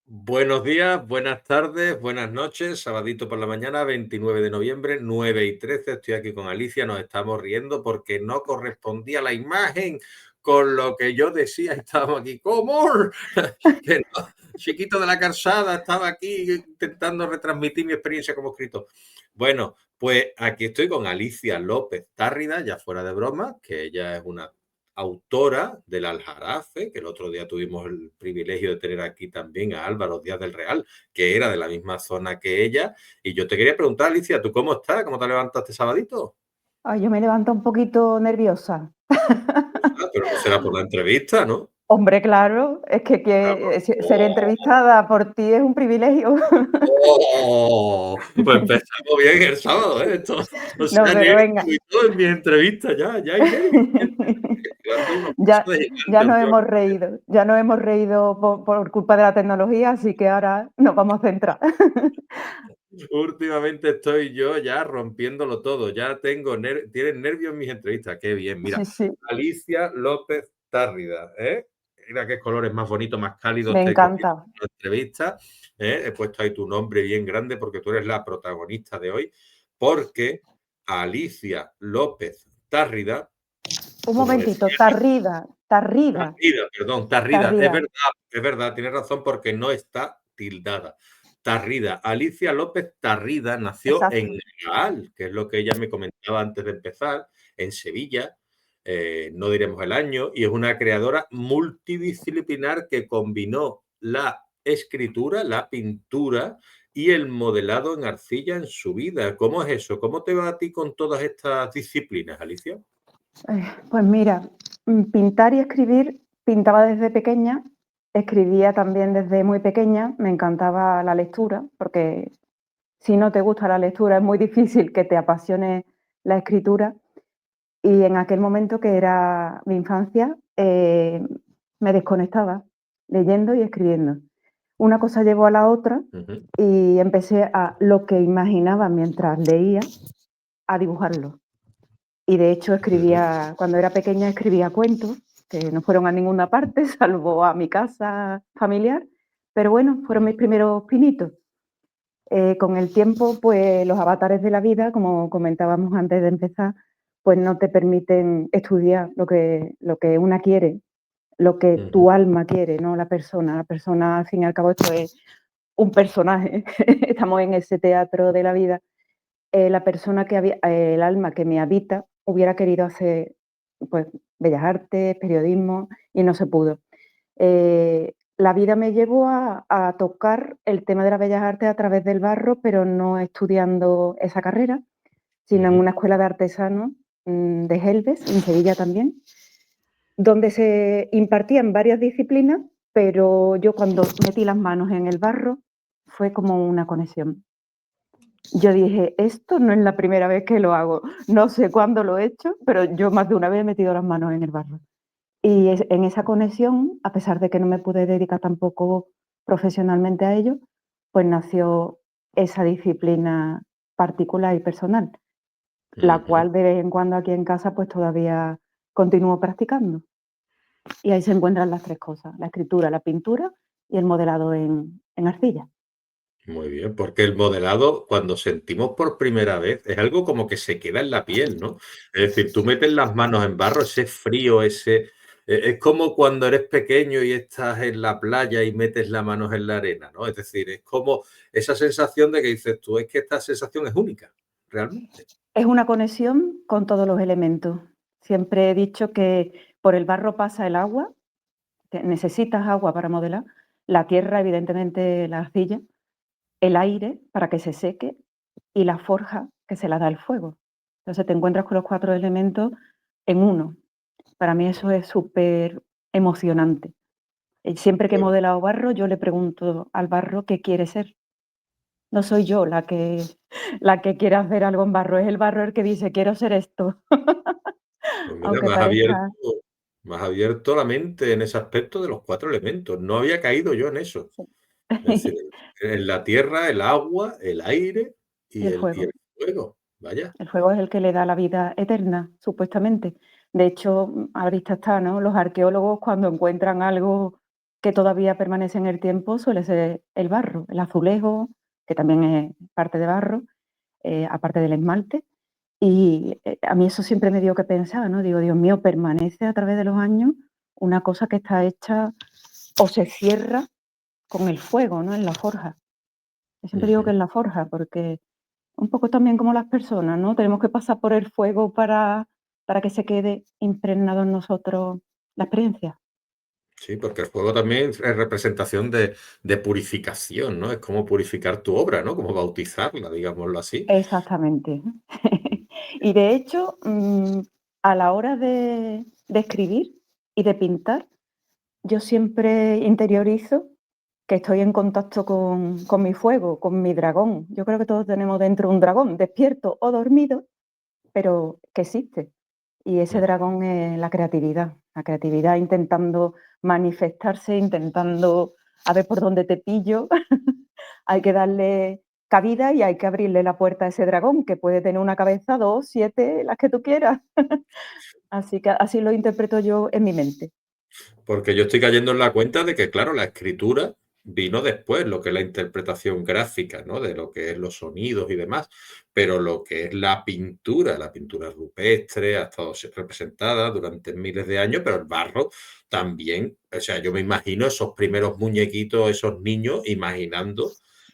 Buenos días, buenas tardes, buenas noches, sabadito por la mañana, 29 de noviembre, 9:13. Estoy aquí con Alicia, nos estamos riendo porque no correspondía la imagen con lo que yo decía. Estábamos aquí, ¿cómo? Que no, Chiquito de la Calzada estaba aquí intentando retransmitir mi experiencia como escritor. Bueno, pues aquí estoy con Alicia López Tárrida, ya fuera de broma, que ella es una autora del Aljarafe, que el otro día tuvimos el privilegio de tener aquí también a Álvaro Díaz del Real, que era de la misma zona que ella. Y yo te quería preguntar, Alicia, ¿tú cómo estás? ¿Cómo te levantaste sabadito? Ay, yo me levanto un poquito nerviosa. Ah, pero no será por la entrevista, ¿no? Hombre, claro, es que ser entrevistada por ti es un privilegio. Oh, pues empezamos bien el sábado, ¿eh? O No, sea, pero nervio venga. y todo en mi entrevista, ya hay nervios. Estoy dando unos Ya, pasos de ya gigante nos últimamente. hemos reído, ya nos hemos reído por culpa de la tecnología, así que ahora nos vamos a centrar. Últimamente estoy yo ya rompiéndolo todo, ya tengo tienen nervios mis entrevistas, qué bien. Mira, Sí, sí, Alicia López Tárrida, ¿eh? Mira qué colores más bonitos, más cálidos me te he cogido encanta. en la entrevista, ¿eh? He puesto ahí tu nombre bien grande porque tú eres la protagonista de hoy, porque Alicia López Tárrida, Un como momentito, decía, Tarrida, Tarrida, Tarrida, Tarrida. es verdad, tienes razón porque no está tildada. Tarrida, Alicia López Tarrida nació en Exacto. Real, que es lo que ella me comentaba antes de empezar, en Sevilla, no diremos el año, y es una creadora multidisciplinar que combinó la escritura, la pintura y el modelado en arcilla en su vida. ¿Cómo es eso? ¿Cómo te va a ti con todas estas disciplinas, Alicia? Pues mira, pintar y escribir, pintaba desde pequeña, escribía también desde muy pequeña, me encantaba la lectura, porque si no te gusta la lectura es muy difícil que te apasione la escritura. Y en aquel momento que era mi infancia, me desconectaba leyendo y escribiendo. Una cosa llevó a la otra Ujú, y empecé a lo que imaginaba mientras leía, a dibujarlo. Y de hecho ujú, cuando era pequeña escribía cuentos, que no fueron a ninguna parte, salvo a mi casa familiar, pero bueno, fueron ujú, mis primeros pinitos. Con el tiempo, pues los avatares de la vida, como comentábamos antes de empezar, pues no te permiten estudiar lo que una quiere, lo que ujú, tu alma quiere, no la persona. La persona, al fin y al cabo, esto es un personaje. Estamos en ese teatro de la vida. La persona que había, el alma que me habita, hubiera querido hacer, pues, bellas artes, periodismo, y no se pudo. La vida me llevó a tocar el tema de las bellas artes a través del barro, pero no estudiando esa carrera, sino en ujú. una escuela de artesanos, de Gelbes, en Sevilla también, donde se impartían varias disciplinas, pero yo cuando metí las manos en el barro fue como una conexión. Yo dije: "Esto no es la primera vez que lo hago". No sé cuándo lo he hecho, pero yo más de una vez he metido las manos en el barro. Y en esa conexión, a pesar de que no me pude dedicar tampoco profesionalmente a ello, pues nació esa disciplina particular y personal, la Ujú. cual de vez en cuando aquí en casa pues todavía continúo practicando. Y ahí se encuentran las tres cosas: la escritura, la pintura y el modelado en arcilla. Muy bien, porque el modelado, cuando sentimos por primera vez, es algo como que se queda en la piel, ¿no? Es decir, tú metes las manos en barro, ese frío, es como cuando eres pequeño y estás en la playa y metes las manos en la arena, ¿no? Es decir, es como esa sensación de que dices tú, es que esta sensación es única, realmente. Es una conexión con todos los elementos. Siempre he dicho que por el barro pasa el agua, que necesitas agua para modelar, la tierra, evidentemente la arcilla, el aire para que se seque y la forja que se la da el fuego. Entonces te encuentras con los 4 elementos en uno. Para mí eso es súper emocionante. Siempre que he Pues modelado barro, yo le pregunto al barro qué quiere ser. No soy yo la que quiere hacer algo en barro, es el barro el que dice: "Quiero ser esto", Pues mira, aunque parezca. me has abierto la mente en ese aspecto de los 4 elementos. No había caído yo en eso. Sí. Es decir, en la tierra, el agua, el aire Y y el el fuego. fuego. Vaya. El fuego es el que le da la vida eterna, supuestamente. De hecho, a la vista está, ¿no? Los arqueólogos cuando encuentran algo que todavía permanece en el tiempo suele ser el barro, el azulejo, que también es parte de barro, aparte del esmalte. Y, a mí eso siempre me dio que pensar, ¿no? Digo: "Dios mío, permanece a través de los años una cosa que está hecha o se cierra con el fuego, ¿no? En la forja". Yo siempre digo que Ujú. en la forja, porque un poco también como las personas, ¿no? Tenemos que pasar por el fuego para que se quede impregnado en nosotros la experiencia. Sí, porque el fuego también es representación de purificación, ¿no? Es como purificar tu obra, ¿no? Como bautizarla, digámoslo así. Exactamente. Y de hecho, a la hora de escribir y de pintar, yo siempre interiorizo que estoy en contacto con mi fuego, con mi dragón. Yo creo que todos tenemos dentro un dragón, despierto o dormido, pero que existe. Y ese Mm. dragón es la creatividad intentando manifestarse, intentando a ver por dónde te pillo. Hay que darle cabida y hay que abrirle la puerta a ese dragón, que puede tener una cabeza, 2, 7, las que tú quieras. Así que así lo interpreto yo en mi mente. Porque yo estoy cayendo en la cuenta de que, claro, la escritura vino después, lo que es la interpretación gráfica, ¿no? De lo que es los sonidos y demás, pero lo que es la pintura rupestre ha estado representada durante miles de años, pero el barro también, o sea, yo me imagino esos primeros muñequitos, esos niños, imaginando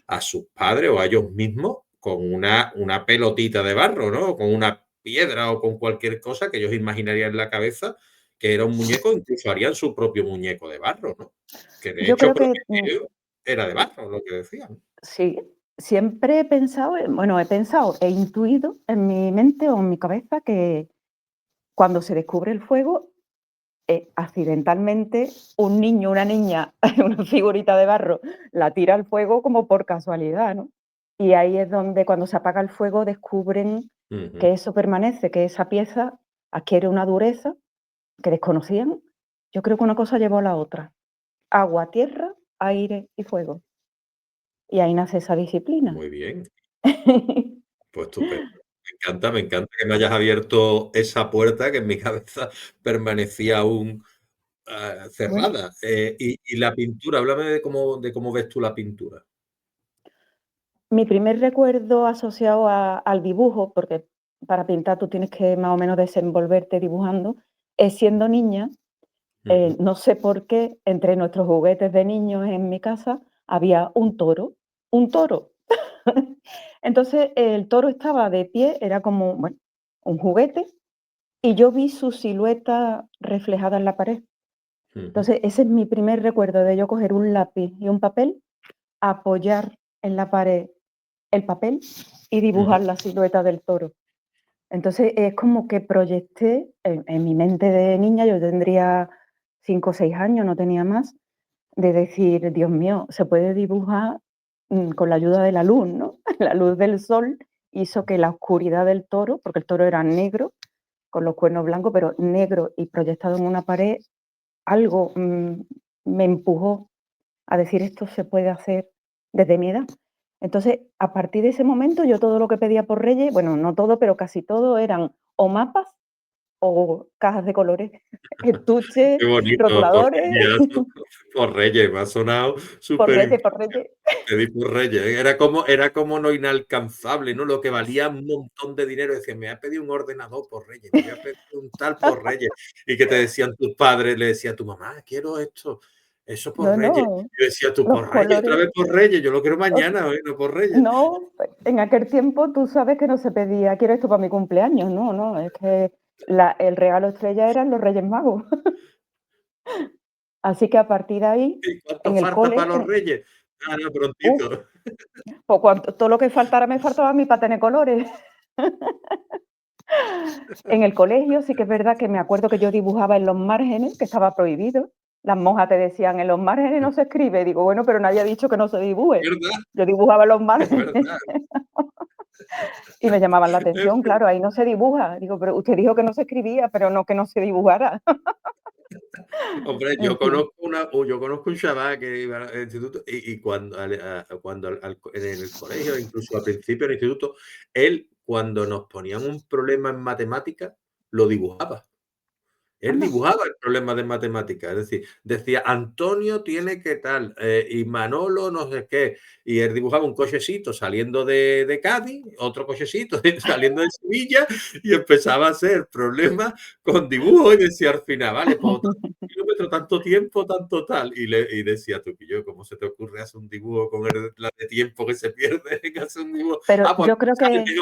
a sus padres o a ellos mismos con una pelotita de barro, ¿no? Con una piedra o con cualquier cosa que ellos imaginarían en la cabeza que era un muñeco, incluso harían su propio muñeco de barro, ¿no? Que de Yo hecho creo que, Prometeo era de barro, lo que decían. sí, siempre he pensado, bueno, he pensado, he intuido en mi mente o en mi cabeza que cuando se descubre el fuego, accidentalmente un niño, una niña, una figurita de barro, la tira al fuego como por casualidad, ¿no? Y ahí es donde cuando se apaga el fuego descubren Ujú. que eso permanece, que esa pieza adquiere una dureza que desconocían. Yo creo que una cosa llevó a la otra. Agua, tierra, aire y fuego. Y ahí nace esa disciplina. Muy bien, pues estupendo. Me encanta que me hayas abierto esa puerta que en mi cabeza permanecía aún, Bueno, cerrada. Y la pintura, háblame de cómo ves tú la pintura. mi primer recuerdo asociado al dibujo, porque para pintar tú tienes que más o menos desenvolverte dibujando, es siendo niña. Ujú, No sé por qué entre nuestros juguetes de niños en mi casa había un toro, un toro. Entonces el toro estaba de pie, era como, bueno, un juguete, y yo vi su silueta reflejada en la pared. ujú, Entonces ese es mi primer recuerdo de yo coger un lápiz y un papel, apoyar en la pared el papel y ujú. dibujar la silueta del toro. Entonces es como que proyecté en mi mente de niña, yo tendría 5 o 6 años, no tenía más, de decir: "Dios mío, se puede dibujar, con la ayuda de la luz", ¿no? La luz del sol hizo que la oscuridad del toro, porque el toro era negro, con los cuernos blancos, pero negro y proyectado en una pared, algo, me empujó a decir: "Esto se puede hacer desde mi edad". Entonces, a partir de ese momento, yo todo lo que pedía por Reyes, bueno, no todo, pero casi todo eran o mapas o cajas de colores, estuches, Qué bonito, por rotuladores, Reyes, por Reyes, me ha sonado por súper. Reyes, por Reyes. Pedir por Reyes, era como lo inalcanzable, ¿no? Lo que valía un montón de dinero. Decían: "Me voy a pedir un ordenador por Reyes, me voy a pedir un tal por Reyes". Y que te decían tus padres, le decía a tu mamá: "Quiero esto, eso por No, Reyes". no, Y yo decía: "¿Tú los por Reyes? ¿Otra colores, vez por Reyes? Yo lo quiero ot mañana, no por Reyes". no, en aquel tiempo tú sabes que no se pedía: "Quiero esto para mi cumpleaños", no, no, es que el regalo estrella eran los Reyes Magos. Así que a partir de ahí, "¿Y cuánto en el falta cole, para los Reyes?". "Ah, no, uf, prontito". pues cuanto todo lo que faltara me faltaba a mí para tener colores. En el colegio sí que es verdad que me acuerdo que yo dibujaba en los márgenes, que estaba prohibido. Las monjas te decían: "En los márgenes no se escribe". Digo: "Bueno, pero nadie ha dicho que no se dibuje". Es verdad, Yo dibujaba en los es márgenes verdad, y me llamaban la es atención, claro, ahí no se dibuja. Digo: "Pero usted dijo que no se escribía, pero no que no se dibujara". Hombre, En fin, yo conozco un chaval que iba al instituto y cuando en el colegio, incluso al principio del instituto, él, cuando nos ponían un problema en matemáticas, lo dibujaba. Él Anda. dibujaba el problema de matemáticas, es decir, decía Antonio tiene que tal, y Manolo no sé qué, y él dibujaba un cochecito saliendo de Cádiz, otro cochecito saliendo de Sevilla, y empezaba a hacer problemas con dibujos, y decía al final, vale, pues tanto kilómetro, tanto tiempo, tanto tal, y decía tú, yo, ¿cómo se te ocurre hacer un dibujo con la de tiempo que se pierde en hacer un dibujo? Pero Ah, pues yo creo sale que yo.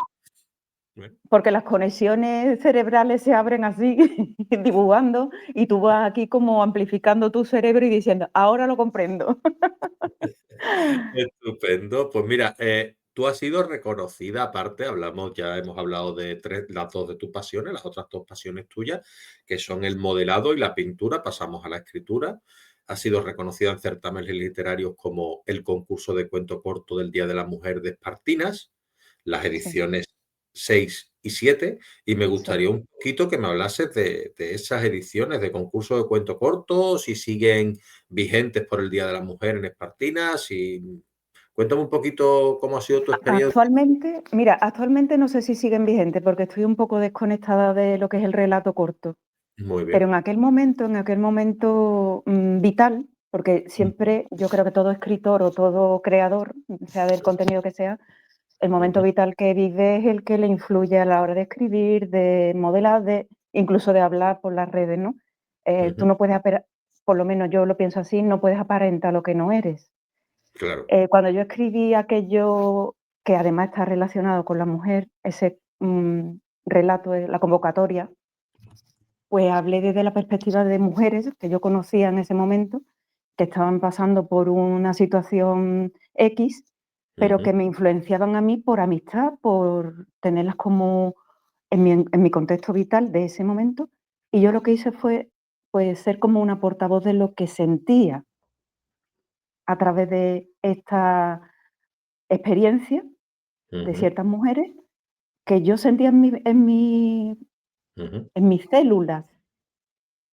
Bueno, porque las conexiones cerebrales se abren así, dibujando, y tú vas aquí como amplificando tu cerebro y diciendo: "Ahora lo comprendo". estupendo. Pues mira, tú has sido reconocida, aparte, ya hemos hablado de las dos de tus pasiones, las otras dos pasiones tuyas, que son el modelado y la pintura. Pasamos a la escritura. Has sido reconocida en certámenes literarios como el concurso de cuento corto del Día de la Mujer de Espartinas, las Sí, ediciones 6 y 7, y me sí. gustaría un poquito que me hablases de esas ediciones de concurso de cuento corto, si siguen vigentes por el Día de la Mujer en Espartinas, y cuéntame un poquito cómo ha sido tu experiencia. Actualmente, mira, actualmente no sé si siguen vigentes, porque estoy un poco desconectada de lo que es el relato corto, Muy pero bien. en aquel momento, vital, porque Ujú, siempre yo creo que todo escritor o todo creador, sea del contenido que sea, el momento ujú, vital que vive es el que le influye a la hora de escribir, de modelar, de incluso de hablar por las redes, ¿no? Tú ujú, no puedes por lo menos yo lo pienso así, no puedes aparentar lo que no eres. claro. Cuando yo escribí aquello que además está relacionado con la mujer, ese, relato de la convocatoria, pues hablé desde la perspectiva de mujeres que yo conocía en ese momento, que estaban pasando por una situación X, pero Ujú, que me influenciaban a mí por amistad, por tenerlas como en mi contexto vital de ese momento. Y yo lo que hice fue, pues, ser como una portavoz de lo que sentía a través de esta experiencia de ujú, ciertas mujeres que yo sentía ujú, en mis células,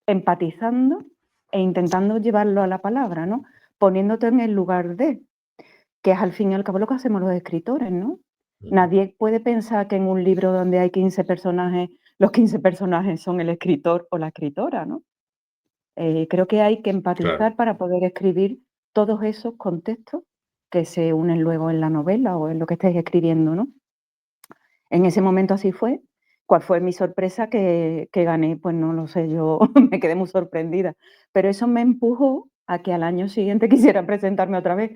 empatizando e intentando llevarlo a la palabra, ¿no? Poniéndote en el lugar de, que es al fin y al cabo lo que hacemos los escritores, ¿no? ujú, Nadie puede pensar que en un libro donde hay 15 personajes, los 15 personajes son el escritor o la escritora, ¿no? Creo que hay que claro. empatizar para poder escribir todos esos contextos que se unen luego en la novela o en lo que estéis escribiendo, ¿no? En ese momento así fue. ¿Cuál fue mi sorpresa? Que gané, pues no lo sé, yo me quedé muy sorprendida, pero eso me empujó a que al año siguiente quisiera presentarme otra vez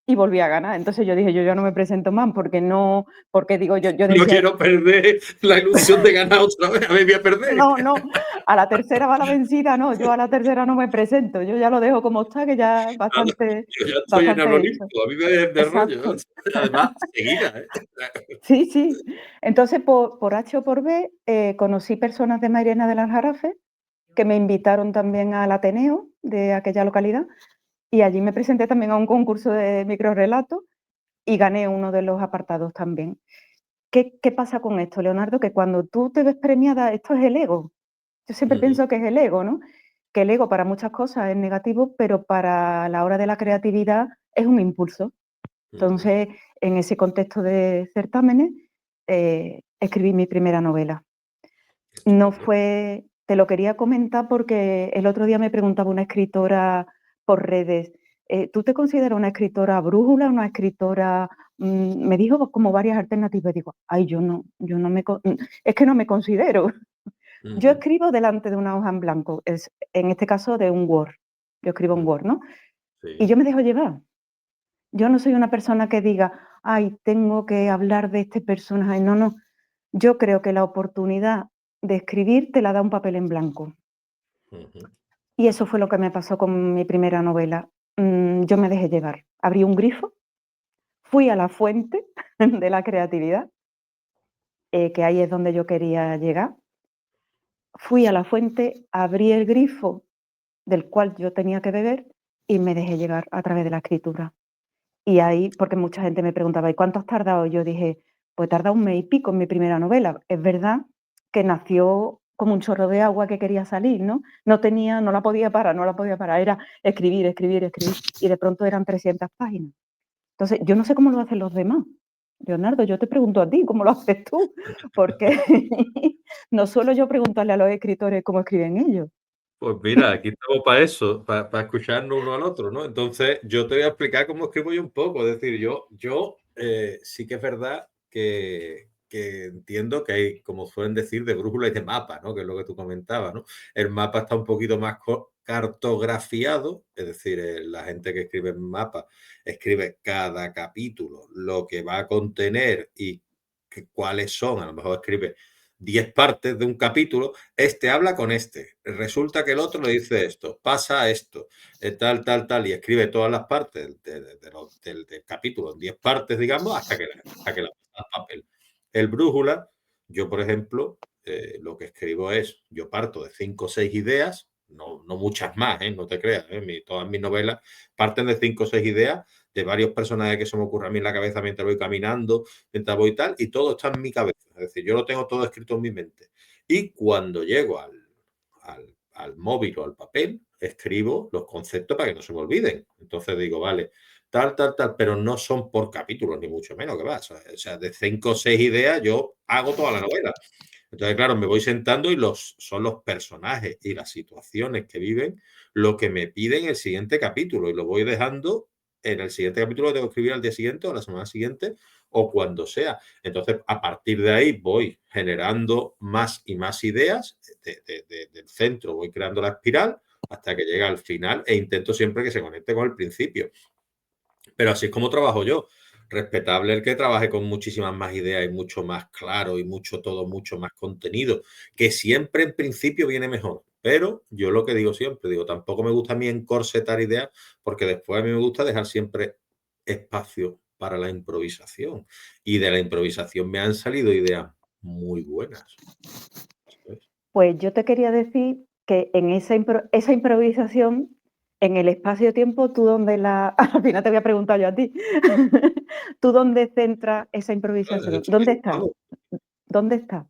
y volví a ganar. Entonces yo dije: "Yo ya no me presento más", porque no porque digo, yo No decía: quiero perder la ilusión de ganar otra vez, a ver, voy a perder. "No, no, a la tercera va la vencida, no, yo a la tercera no me presento, yo ya lo dejo como está, que ya Nada, bastante yo ya estoy en el bastante hecho". Olimpo, a mí me dejen de rollo. Exacto. Además, seguida, ¿eh? Sí, sí. Entonces, por H o por B, conocí personas de Mairena del Aljarafe que me invitaron también al Ateneo de aquella localidad, y allí me presenté también a un concurso de microrrelatos y gané uno de los apartados también. ¿Qué pasa con esto, Leonardo? Que cuando tú te ves premiada, esto es el ego. Yo siempre Ujú, pienso que es el ego, ¿no? Que el ego para muchas cosas es negativo, pero para la hora de la creatividad es un impulso. ujú, Entonces, en ese contexto de certámenes, escribí mi primera novela. No estupendo. fue Te lo quería comentar porque el otro día me preguntaba una escritora por redes, ¿tú te consideras una escritora brújula, una escritora? Me dijo como varias alternativas, digo: "Ay, yo no me co es que no me considero". Yo Ujú, escribo delante de una hoja en blanco, en este caso de un Word, yo escribo en ujú, Word, ¿no? Y sí. yo me dejo llevar. Yo no soy una persona que diga: "Ay, tengo que hablar de este personaje", no, no. Yo creo que la oportunidad de escribir te la da un papel en blanco. Ujú, Y eso fue lo que me pasó con mi primera novela. Yo me dejé llevar. Abrí un grifo, fui a la fuente de la creatividad, que ahí es donde yo quería llegar. Fui a la fuente, abrí el grifo del cual yo tenía que beber y me dejé llevar a través de la escritura. Y ahí, porque mucha gente me preguntaba: "¿Y cuánto has tardado?". Yo dije: "Pues he tardado un mes y pico en mi primera novela". Es verdad que nació como un chorro de agua que quería salir, ¿no? No la podía parar, no la podía parar. Era escribir, escribir, escribir, y de pronto eran 300 páginas. Entonces, yo no sé cómo lo hacen los demás, Leonardo, yo te pregunto a ti, ¿cómo lo haces tú? Porque no suelo yo preguntarle a los escritores cómo escriben ellos. Pues mira, aquí estamos para eso, para escucharnos uno al otro, ¿no? Entonces, yo te voy a explicar cómo escribo yo un poco. Es decir, yo sí que es verdad que entiendo que hay, como suelen decir, de brújula y de mapa, ¿no? Que es lo que tú comentabas, ¿no? El mapa está un poquito más cartografiado, es decir, la gente que escribe en mapa escribe cada capítulo, lo que va a contener y cuáles son, a lo mejor escribe 10 partes de un capítulo, este habla con este, resulta que el otro le dice esto, pasa esto, tal, tal, tal, y escribe todas las partes del capítulo en 10 partes, digamos, hasta que la pasa al papel. El brújula, yo, por ejemplo, lo que escribo es, yo parto de 5 o 6 ideas, no muchas más, no te creas, todas mis novelas parten de 5 o 6 ideas de varios personajes que se me ocurren a mí en la cabeza mientras voy caminando, mientras voy tal, y todo está en mi cabeza. Es decir, yo lo tengo todo escrito en mi mente. Y cuando llego al móvil o al papel, escribo los conceptos para que no se me olviden. Entonces digo, vale, tal, tal, tal, pero no son por capítulos, ni mucho menos que va. O sea, de 5 o 6 ideas yo hago toda la novela. Entonces, claro, me voy sentando y son los personajes y las situaciones que viven lo que me piden el siguiente capítulo y lo voy dejando en el siguiente capítulo, lo tengo que escribir al día siguiente o la semana siguiente o cuando sea. Entonces, a partir de ahí voy generando más y más ideas del centro, voy creando la espiral hasta que llega al final e intento siempre que se conecte con el principio. Pero así es como trabajo yo. Respetable el que trabaje con muchísimas más ideas y mucho más claro y mucho más contenido, que siempre en principio viene mejor. Pero yo lo que digo siempre, digo, tampoco me gusta a mí encorsetar ideas, porque después a mí me gusta dejar siempre espacio para la improvisación. Y de la improvisación me han salido ideas muy buenas. ¿Sabes? Pues yo te quería decir que en esa improvisación, en el espacio-tiempo, ¿tú dónde la al final te voy a preguntar yo a ti. ¿Tú dónde centras esa De improvisación? hecho, ¿Dónde está? vamos, ¿Dónde está?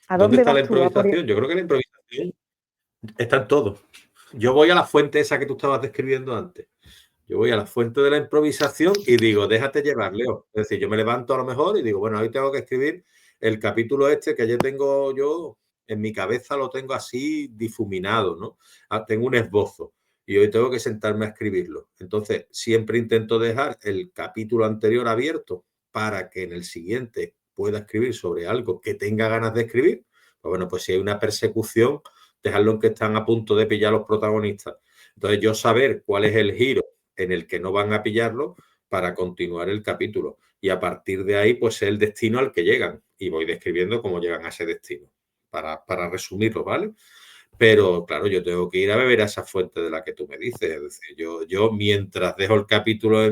¿A ¿dónde dónde está la vas tú? improvisación? Yo creo que la improvisación está en todo. Yo voy a la fuente esa que tú estabas describiendo antes. Yo voy a la fuente de la improvisación y digo, déjate llevar, Leo. Es decir, yo me levanto a lo mejor y digo, bueno, hoy tengo que escribir el capítulo este que ya tengo yo en mi cabeza, lo tengo así difuminado, ¿no? Tengo un esbozo y hoy tengo que sentarme a escribirlo. Entonces, siempre intento dejar el capítulo anterior abierto para que en el siguiente pueda escribir sobre algo que tenga ganas de escribir. Pues bueno, pues si hay una persecución, dejarlo en que están a punto de pillar los protagonistas. Entonces, yo saber cuál es el giro en el que no van a pillarlo para continuar el capítulo. Y a partir de ahí, pues es el destino al que llegan. Y voy describiendo cómo llegan a ese destino, para resumirlo, ¿vale? Pero claro, yo tengo que ir a beber a esa fuente de la que tú me dices. Es decir, yo mientras dejo el capítulo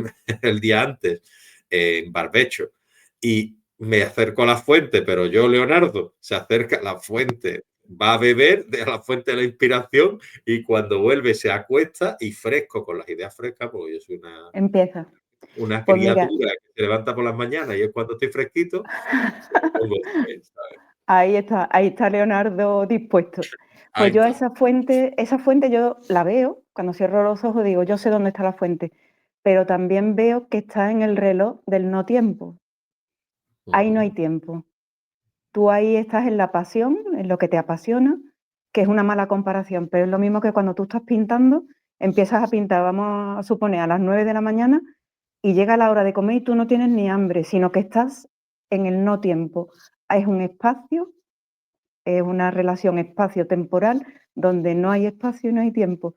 el día antes en barbecho y me acerco a la fuente, pero yo, Leonardo, se acerca a la fuente, va a beber de la fuente de la inspiración y cuando vuelve se acuesta y fresco, con las ideas frescas, porque yo soy Empieza. una Pues mira, criatura que se levanta por las mañanas y es cuando estoy fresquito, pues me pongo a escribir, ¿sabes? ahí está Leonardo dispuesto. Ahí Pues yo está. esa fuente yo la veo, cuando cierro los ojos digo, yo sé dónde está la fuente, pero también veo que está en el reloj del no tiempo. Ahí no hay Uh-huh. tiempo. Tú ahí estás en la pasión, en lo que te apasiona, que es una mala comparación, pero es lo mismo que cuando tú estás pintando, empiezas a pintar, vamos a suponer, a las 9 de la mañana y llega la hora de comer y tú no tienes ni hambre, sino que estás en el no tiempo. Es un espacio, es una relación espacio-temporal donde no hay espacio y no hay tiempo,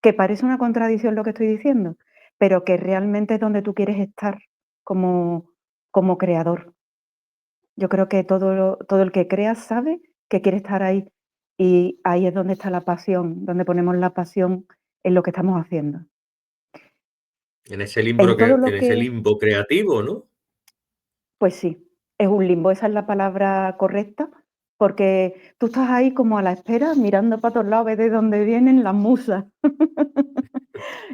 que parece una contradicción lo que estoy diciendo, pero que realmente es donde tú quieres estar como, como creador. Yo creo que todo el que crea sabe que quiere estar ahí, y ahí es donde está la pasión, donde ponemos la pasión en lo que estamos haciendo. En todo En lo ese que limbo creativo, ¿no? pues sí, es un limbo, esa es la palabra correcta, porque tú estás ahí como a la espera, mirando para todos lados, a ver de dónde vienen las musas.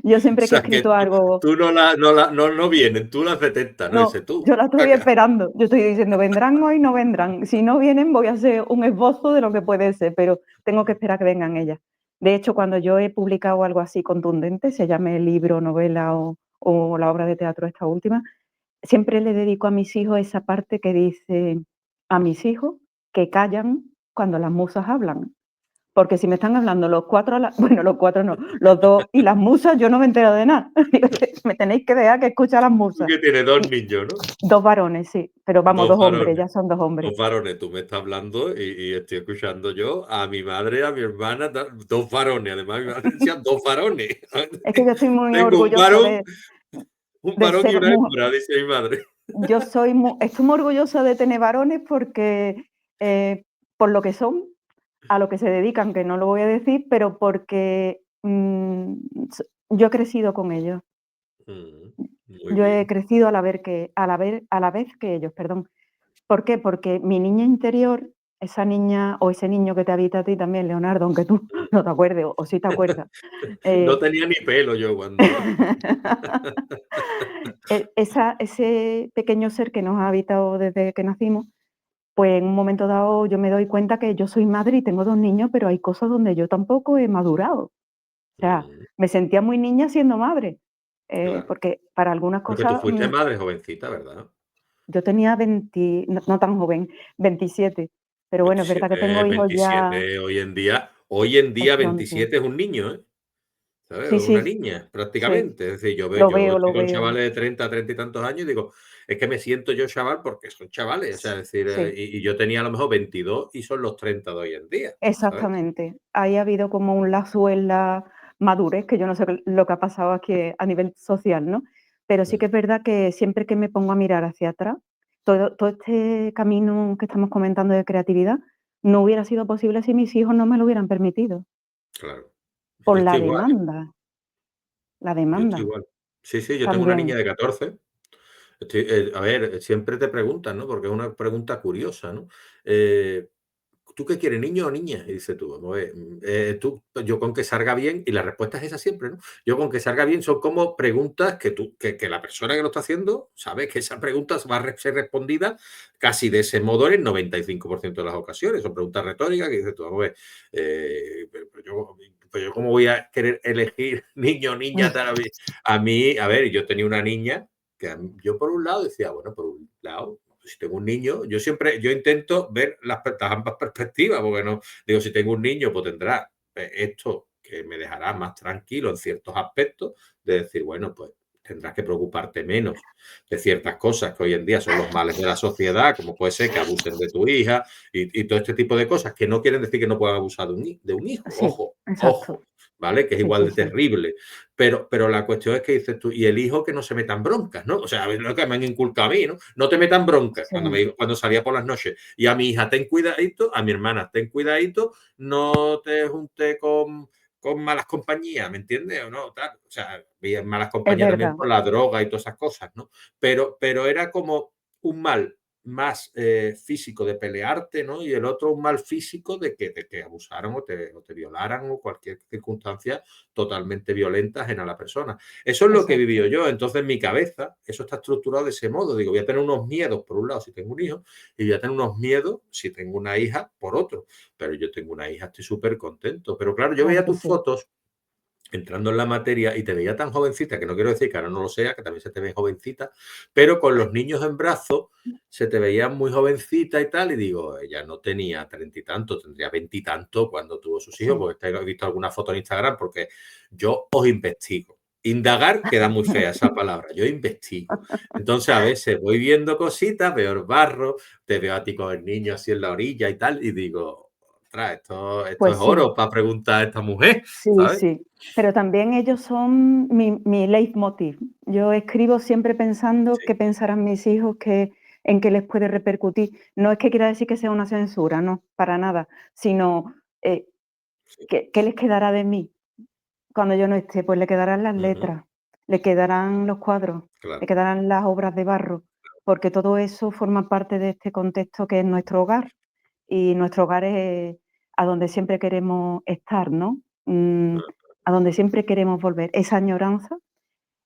Yo O siempre que he sea, que escrito algo. tú no vienen, tú las detectas, ¿no? No, Dices tú, yo la estoy venga. esperando. Yo estoy diciendo, vendrán hoy, no vendrán. Si no vienen, voy a hacer un esbozo de lo que puede ser, pero tengo que esperar que vengan ellas. De hecho, cuando yo he publicado algo así contundente, se llame libro, novela o la obra de teatro esta última, siempre le dedico a mis hijos esa parte que dice a mis hijos que callan cuando las musas hablan. Porque si me están hablando los 4 a la bueno, los 4 no, los 2 y las musas, yo no me entero de nada. Me tenéis que dejar que escuche a las Tú musas. que tienes 2 Y niños, ¿no? 2 varones, sí, pero vamos, 2 2 hombres, varones. ya son 2 hombres. 2 varones, tú me estás hablando y estoy escuchando yo a mi madre, a mi hermana, 2 varones. Además, mi madre decía 2 varones. Es que yo estoy muy Tengo orgullosa un de varón y ser una mu hembra, dice mi madre. yo soy mu estoy muy orgullosa de tener varones porque, por lo que son, a lo que se dedican, que no lo voy a decir, pero porque, yo he crecido con ellos. Muy Yo he bien. crecido a la vez que ellos, perdón. ¿Por qué? Porque mi niña interior, esa niña o ese niño que te habita a ti también, Leonardo, aunque tú Mm. no te acuerdes o sí te acuerdas, No eh, tenía ni pelo yo cuando ese pequeño ser que nos ha habitado desde que nacimos, pues en un momento dado yo me doy cuenta que yo soy madre y tengo 2 niños, pero hay cosas donde yo tampoco he madurado. O sea, Mm, me sentía muy niña siendo madre, claro. porque para algunas Porque tú cosas, fuiste madre jovencita, ¿verdad? yo tenía 20, no tan joven, 27, pero bueno, es verdad que tengo 27, hijos ya 27 hoy en día es pronto. 27 es un niño, ¿eh? ¿Sabes? Sí, Una sí, niña, sí, prácticamente. Es decir, lo yo veo, estoy lo con veo. chavales de 30 y tantos años y digo, es que me siento yo chaval porque son chavales. O sea, es decir, Sí, y yo tenía a lo mejor 22 y son los 30 de hoy en día, ¿sabes? exactamente. Ahí ha habido como un lazo en la madurez, que yo no sé lo que ha pasado aquí a nivel social, ¿no? Pero sí que Mm, es verdad que siempre que me pongo a mirar hacia atrás, todo este camino que estamos comentando de creatividad no hubiera sido posible si mis hijos no me lo hubieran permitido, claro. por Yo estoy igual, ¿eh? la Yo estoy demanda igual. Sí, sí, yo tengo una niña también. de 14. A ver, siempre te preguntan, ¿no? Porque es una pregunta curiosa, ¿no? Eh, ¿Tú qué quieres, niño o niña? Y dices tú, vamos a ver, yo con que salga bien, y la respuesta es esa siempre, ¿no? Yo con que salga bien son como preguntas que la persona que lo está haciendo sabe que esa pregunta va a ser respondida casi de ese modo en el 95% de las ocasiones. Son preguntas retóricas que dices tú, vamos a ver, pero yo cómo voy a querer elegir niño o niña tal vez. A mí, a ver, yo tenía una niña que yo por un lado decía, bueno, por un lado, si tengo un niño, yo intento ver las ambas perspectivas, porque no, digo, si tengo un niño, pues tendrá esto que me dejará más tranquilo en ciertos aspectos, de decir, bueno, pues tendrás que preocuparte menos de ciertas cosas que hoy en día son los males de la sociedad, como puede ser que abusen de tu hija y todo este tipo de cosas, que no quieren decir que no puedan abusar de un hijo, Sí, ojo, exacto. ojo, ¿vale? Que es Sí, igual sí, de sí. terrible. Pero la cuestión es que dices tú, y el hijo que no se metan broncas, ¿no? O sea, es lo que me han inculcado a mí, ¿no? No te metan broncas Sí, cuando salía por las noches. Y a mi hija, ten cuidadito, a mi hermana, ten cuidadito, no te juntes con malas compañías, ¿me entiendes? O no, tal. O sea, había malas es compañías también verdad. por la droga y todas esas cosas, ¿no? Pero era como un mal más físico de pelearte, ¿no? Y el otro un mal físico de que abusaran o te violaran o cualquier circunstancia totalmente violenta ajena a la persona. Eso es lo que he Exacto. vivido yo. Entonces, en mi cabeza, eso está estructurado de ese modo. Digo, voy a tener unos miedos, por un lado, si tengo un hijo, y voy a tener unos miedos, si tengo una hija, por otro. Pero yo tengo una hija, estoy súper contento. Pero claro, yo Claro veía que tus sí. fotos entrando en la materia y te veía tan jovencita, que no quiero decir que ahora no lo sea, que también se te ve jovencita, pero con los niños en brazos se te veía muy jovencita y tal, y digo, ella no tenía 30 y tanto, tendría 20 y tanto cuando tuvo sus hijos, Sí. porque he visto alguna foto en Instagram, porque yo os investigo. Indagar queda muy fea esa palabra, yo investigo. Entonces a veces voy viendo cositas, veo el barro, te veo a ti con el niño así en la orilla y tal, y digo, ostras, esto es Pues sí, oro para preguntar a esta mujer, sí, ¿sabes? sí. Pero también ellos son mi leitmotiv. Yo escribo siempre pensando Sí, qué pensarán mis hijos, en qué les puede repercutir. No es que quiera decir que sea una censura, no, para nada, sino, eh, sí. ¿qué les quedará de mí cuando yo no esté? Pues le quedarán las Ujú, letras, le quedarán los cuadros, le claro, quedarán las obras de barro, porque todo eso forma parte de este contexto que es nuestro hogar. Y nuestro hogar es a donde siempre queremos estar, ¿no? ah, A donde siempre queremos volver, esa añoranza,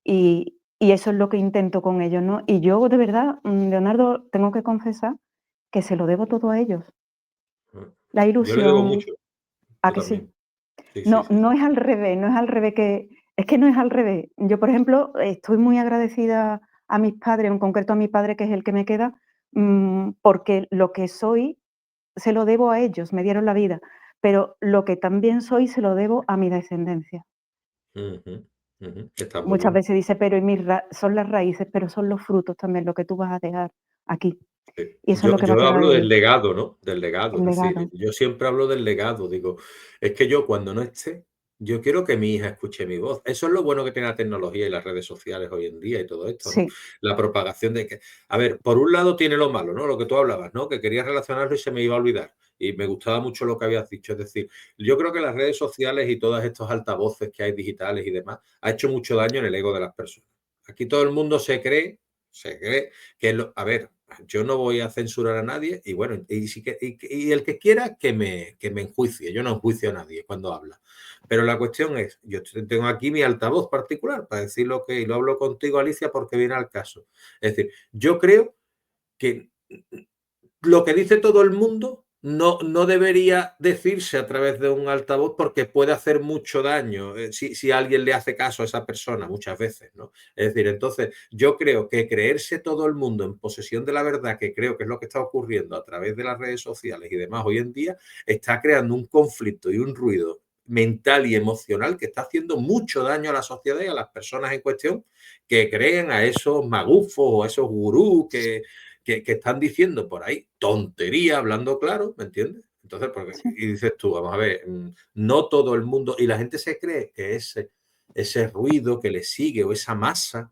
y eso es lo que intento con ellos, ¿no? Y yo de verdad, Leonardo, tengo que confesar que se lo debo todo a ellos. ah. La Yo le debo ilusión, mucho, ¿a yo que sí? también. Sí, sí, No, sí, no sí. es al revés, no es al revés que es que no es al revés. Yo, por ejemplo, estoy muy agradecida a mis padres, en concreto a mi padre, que es el que me queda, porque lo que soy se lo debo a ellos, me dieron la vida, pero lo que también soy se lo debo a mi descendencia. Ujú, ujú. Está muy Muchas bien. veces dice: "Pero y mis ra son las raíces", pero son los frutos también lo que tú vas a dejar aquí, y eso es lo que va a Yo quedar hablo del el legado, ¿no? Del legado, es decir, legado. yo siempre hablo del legado, digo, es que yo cuando no esté, yo quiero que mi hija escuche mi voz. Eso es lo bueno que tiene la tecnología y las redes sociales hoy en día y todo esto, ¿no? Sí, La propagación de que, a ver, por un lado tiene lo malo, ¿no? Lo que tú hablabas, ¿no? Que querías relacionarlo y se me iba a olvidar. Y me gustaba mucho lo que habías dicho. Es decir, yo creo que las redes sociales y todos estos altavoces que hay digitales y demás ha hecho mucho daño en el ego de las personas. Aquí todo el mundo se cree que a ver, yo no voy a censurar a nadie y bueno, y el que quiera que me enjuicie, yo no enjuicio a nadie cuando habla. Pero la cuestión es, yo tengo aquí mi altavoz particular para decir lo que, y lo hablo contigo, Alicia, porque viene al caso. Es decir, yo creo que lo que dice todo el mundo no debería decirse a través de un altavoz porque puede hacer mucho daño si alguien le hace caso a esa persona muchas veces, ¿no? Es decir, entonces yo creo que creerse todo el mundo en posesión de la verdad, que creo que es lo que está ocurriendo a través de las redes sociales y demás hoy en día, está creando un conflicto y un ruido mental y emocional que está haciendo mucho daño a la sociedad y a las personas en cuestión que creen a esos magufos o a esos gurús que están diciendo por ahí tontería, hablando claro, ¿me entiendes? Entonces, porque, sí, y dices tú, vamos a ver, no todo el mundo, y la gente se cree que ese ruido que le sigue o esa masa,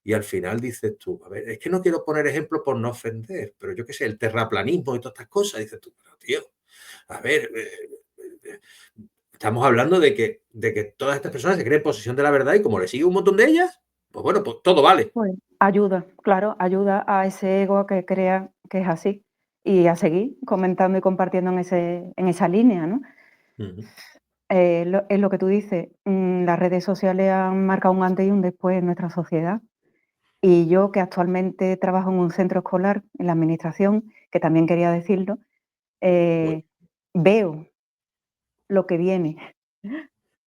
y al final dices tú, a ver, es que no quiero poner ejemplos por no ofender, pero yo qué sé, el terraplanismo y todas estas cosas, dices tú, pero tío, a ver, eh, estamos hablando de que todas estas personas se creen en posesión de la verdad y como le sigue un montón de ellas, pues bueno, pues todo vale. pues ayuda, claro, ayuda a ese ego a que crea que es así, y a seguir comentando y compartiendo en esa línea, ¿no? Ujú. Lo es lo que tú dices, las redes sociales han marcado un antes y un después en nuestra sociedad. Y yo, que actualmente trabajo en un centro escolar, en la administración, que también quería decirlo, Muy eh, veo lo que viene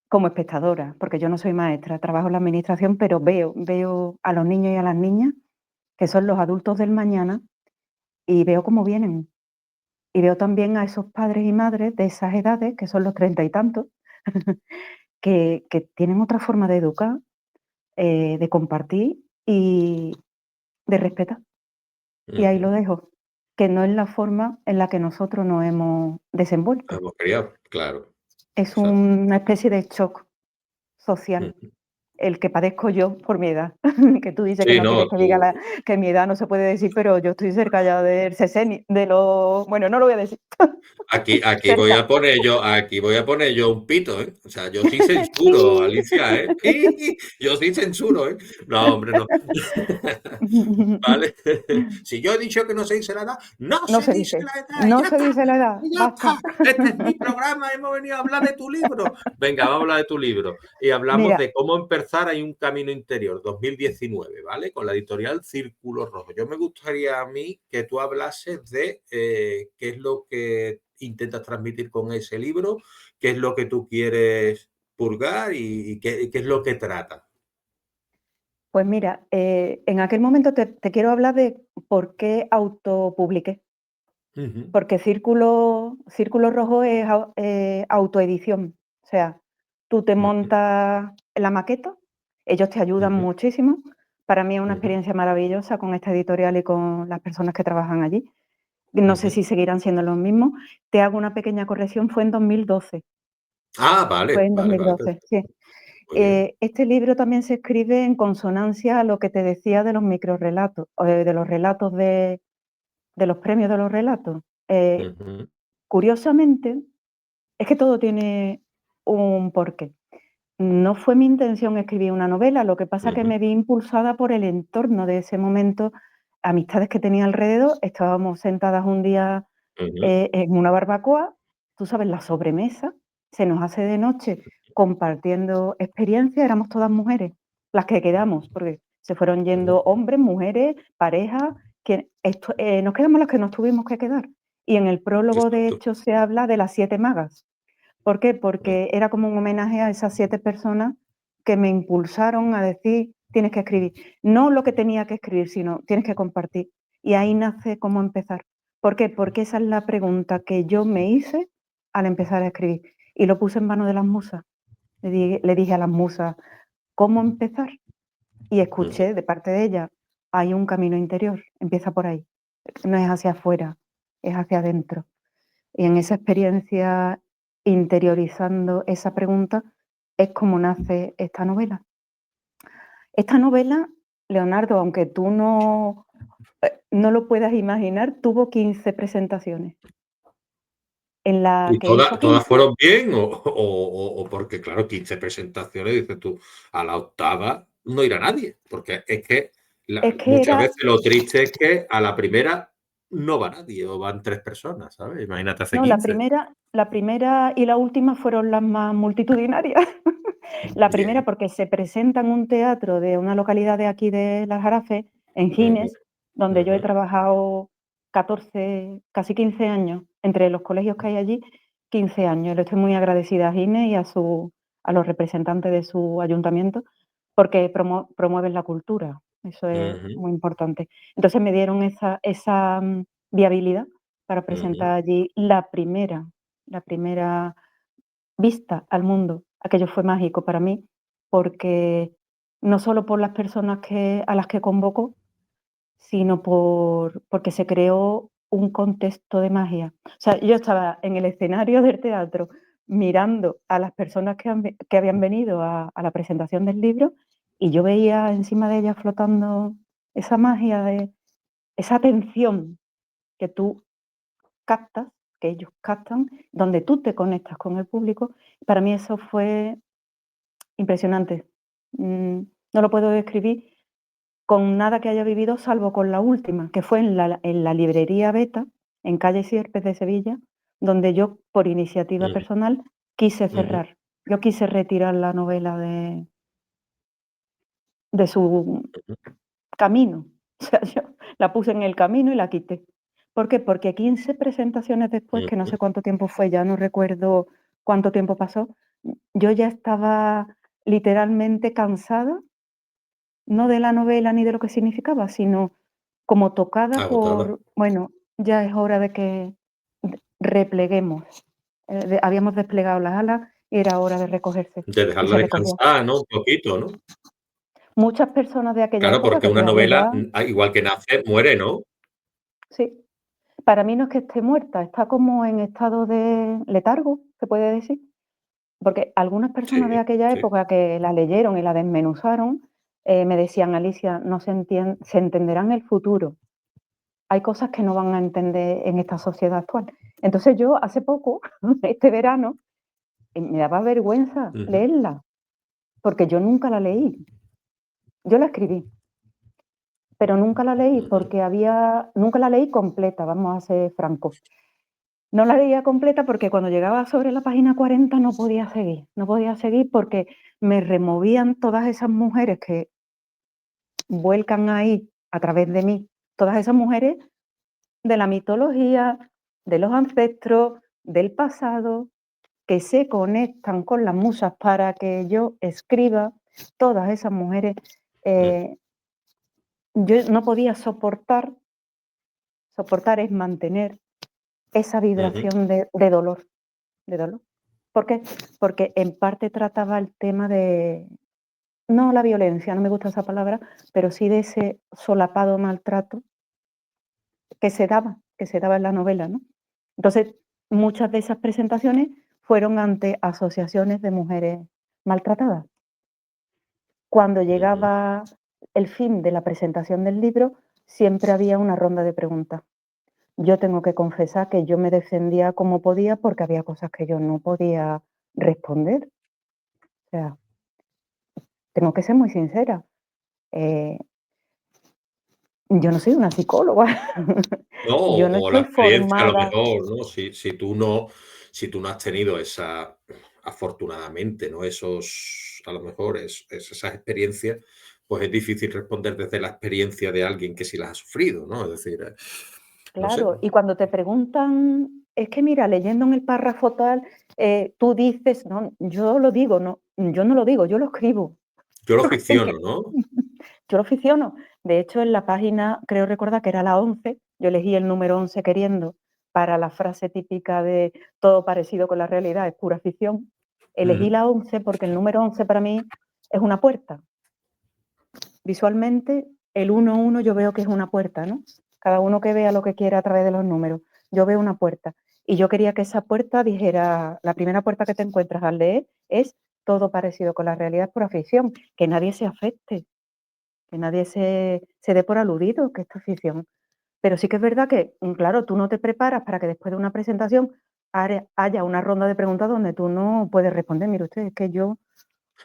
como espectadora, porque yo no soy maestra, trabajo en la administración, pero veo a los niños y a las niñas, que son los adultos del mañana, y veo cómo vienen. Y veo también a esos padres y madres de esas edades, que son los treinta y tantos, que tienen otra forma de educar, de compartir y de respetar. Y ahí lo ujú. dejo, que no es la forma en la que nosotros nos hemos desenvuelto. Hemos criado, claro, Es exacto. una especie de shock social, Ujú. el que padezco yo por mi edad. Que tú dices que Sí, no no, quieres que diga tú que mi edad no se puede decir, pero yo estoy cerca ya del seseni de los bueno, no lo voy a decir, cerca. aquí voy a poner yo un pito, ¿eh? O sea, yo sí censuro, ¡Pi! Alicia, ¿eh? Yo sí censuro, ¿eh? No, hombre, no. ¿Vale? Si yo he dicho que no se dice la edad, no No se se dice dice, la edad, y no ya se está, dice la edad, y ya basta. está. Este es mi programa, hemos venido a hablar de tu libro. Venga, vamos a hablar de tu libro. Y hablamos Mira, de cómo empezar hay un camino interior, 2019, ¿vale? Con la editorial Círculo Rojo. Yo me gustaría a mí que tú hablases de qué es lo que intentas transmitir con ese libro, qué es lo que tú quieres purgar y qué es lo que trata. pues mira, en aquel momento te quiero hablar de por qué autopubliqué. Ujú, Porque Círculo Rojo es autoedición. O sea, tú te ujú, montas la maqueta, ellos te ayudan ujú, muchísimo. Para mí es una ujú, experiencia maravillosa con esta editorial y con las personas que trabajan allí. No sé ujú. si seguirán siendo los mismos. Te hago una pequeña corrección, fue en 2012, Ah, fue vale, en vale, vale, 2012, perfecto. sí. Muy bien. Este libro también se escribe en consonancia a lo que te decía de los microrrelatos, de los relatos de los premios de los relatos. Ujú, Curiosamente, es que todo tiene un porqué. No fue mi intención escribir una novela, lo que pasa que ujú, me vi impulsada por el entorno de ese momento, amistades que tenía alrededor, estábamos sentadas un día, ujú, en una barbacoa, tú sabes, la sobremesa, se nos hace de noche compartiendo experiencias, éramos todas mujeres las que quedamos, porque se fueron ujú. yendo hombres, mujeres, parejas, nos quedamos las que nos tuvimos que quedar. Y en el prólogo, de Exacto. hecho, se habla de las 7 magas. ¿Por qué? Mm, Porque era como un homenaje a esas 7 personas que me impulsaron a decir tienes que escribir. No lo que tenía que escribir, sino tienes que compartir. Y ahí nace cómo empezar. ¿Por qué? Porque esa es la pregunta que yo me hice al empezar a escribir. Y lo puse en manos de las musas. Le dije a las musas, ¿cómo empezar? Y Ujú. escuché de parte de ella, hay un camino interior, empieza por ahí. No es hacia afuera, es hacia adentro. Y en esa experiencia, interiorizando esa pregunta, es como nace esta novela. Esta novela, Leonardo, aunque tú no lo puedas imaginar, tuvo 15 presentaciones. En la ¿Y que hizo todas 15, fueron bien o porque, claro, 15 presentaciones, dices tú, a la octava no irá nadie? Porque es que es que muchas era, veces lo triste es que a la primera no va nadie o van 3 personas, ¿sabes? Imagínate hace no, 15. la primera y la última fueron las más multitudinarias. La primera Bien. porque se presenta en un teatro de una localidad de aquí de Las Jarafes, en Ujú, Gines, donde yo he ujú, trabajado 14, casi 15 años, entre los colegios que hay allí, 15 años. Le estoy muy agradecida a Gines y a los representantes de su ayuntamiento, porque promueven la cultura. Eso es ujú, muy importante. Entonces me dieron esa viabilidad para ujú, presentar allí la primera vista al mundo. Aquello fue mágico para mí, porque no solo por las personas a las que convocó, sino porque se creó un contexto de magia. O sea, yo estaba en el escenario del teatro mirando a las personas que habían venido a la presentación del libro y yo veía encima de ellas flotando esa magia de esa atención que tú captas, que ellos captan, donde tú te conectas con el público. Para mí eso fue impresionante. No lo puedo describir con nada que haya vivido, salvo con la última, que fue en la librería Beta, en calle Sierpes de Sevilla, donde yo, por iniciativa ujú, personal, quise ujú, cerrar. Yo quise retirar la novela de su ujú, camino. O sea, yo la puse en el camino y la quité. ¿Por qué? Porque 15 presentaciones después, que no ujú, sé cuánto tiempo fue, ya no recuerdo cuánto tiempo pasó, yo ya estaba literalmente cansada, no de la novela ni de lo que significaba, sino como tocada agotada. por, bueno, ya es hora de que repleguemos. Habíamos desplegado las alas y era hora de recogerse. De Y dejarla se recogió. descansar, ¿no? Un poquito, ¿no? Muchas personas de aquella Claro, época, porque que te una hablo novela, ya, igual que nace, muere, ¿no? sí. Para mí no es que esté muerta, está como en estado de letargo, se puede decir, porque algunas personas de Sí, aquella sí. época que la leyeron y la desmenuzaron, me decían: "Alicia, no se entenderá en el futuro. Hay cosas que no van a entender en esta sociedad actual". Entonces yo hace poco, este verano, me daba vergüenza Ujú, leerla, porque yo nunca la leí. Yo la escribí, pero nunca la leí ujú, porque nunca la leí completa, vamos a ser francos. No la leía completa porque cuando llegaba sobre la página 40 no podía seguir porque me removían todas esas mujeres que vuelcan ahí a través de mí, todas esas mujeres de la mitología, de los ancestros, del pasado, que se conectan con las musas para que yo escriba, todas esas mujeres, mm, eh, yo no podía soportar es mantener esa ujú, vibración de dolor. ¿Por qué? Porque en parte trataba el tema de, no la violencia, no me gusta esa palabra, pero sí de ese solapado maltrato que se daba en la novela, ¿no? Entonces, muchas de esas presentaciones fueron ante asociaciones de mujeres maltratadas. Cuando ujú, llegaba el fin de la presentación del libro, siempre había una ronda de preguntas. Yo tengo que confesar que yo me defendía como podía porque había cosas que yo no podía responder. O sea, tengo que ser muy sincera. Eh, yo no soy una psicóloga. No, Yo no o la estoy experiencia a lo formada. mejor, ¿no? Si tú no has tenido esa afortunadamente, ¿no? Esos, a lo mejor esas experiencias, pues es difícil responder desde la experiencia de alguien que sí las ha sufrido, ¿no? Es decir, no sé. Claro, y cuando te preguntan, es que mira, leyendo en el párrafo tal, tú dices, no, yo lo digo, no, yo no lo digo, yo lo escribo. Yo lo ficciono, ¿no? Yo lo ficciono. De hecho, en la página, creo recordar que era la 11, yo elegí el número 11 queriendo para la frase típica de todo parecido con la realidad es pura ficción. Elegí Ujú. la 11 porque el número 11 para mí es una puerta. Visualmente, el 11 yo veo que es una puerta, ¿no? Cada uno que vea lo que quiera a través de los números. Yo veo una puerta. Y yo quería que esa puerta dijera, la primera puerta que te encuentras al leer es todo parecido con la realidad es pura ficción, que nadie se afecte, que nadie se dé por aludido que esto es ficción. Pero sí que es verdad que, claro, tú no te preparas para que después de una presentación haya una ronda de preguntas donde tú no puedes responder. Mire usted, es que yo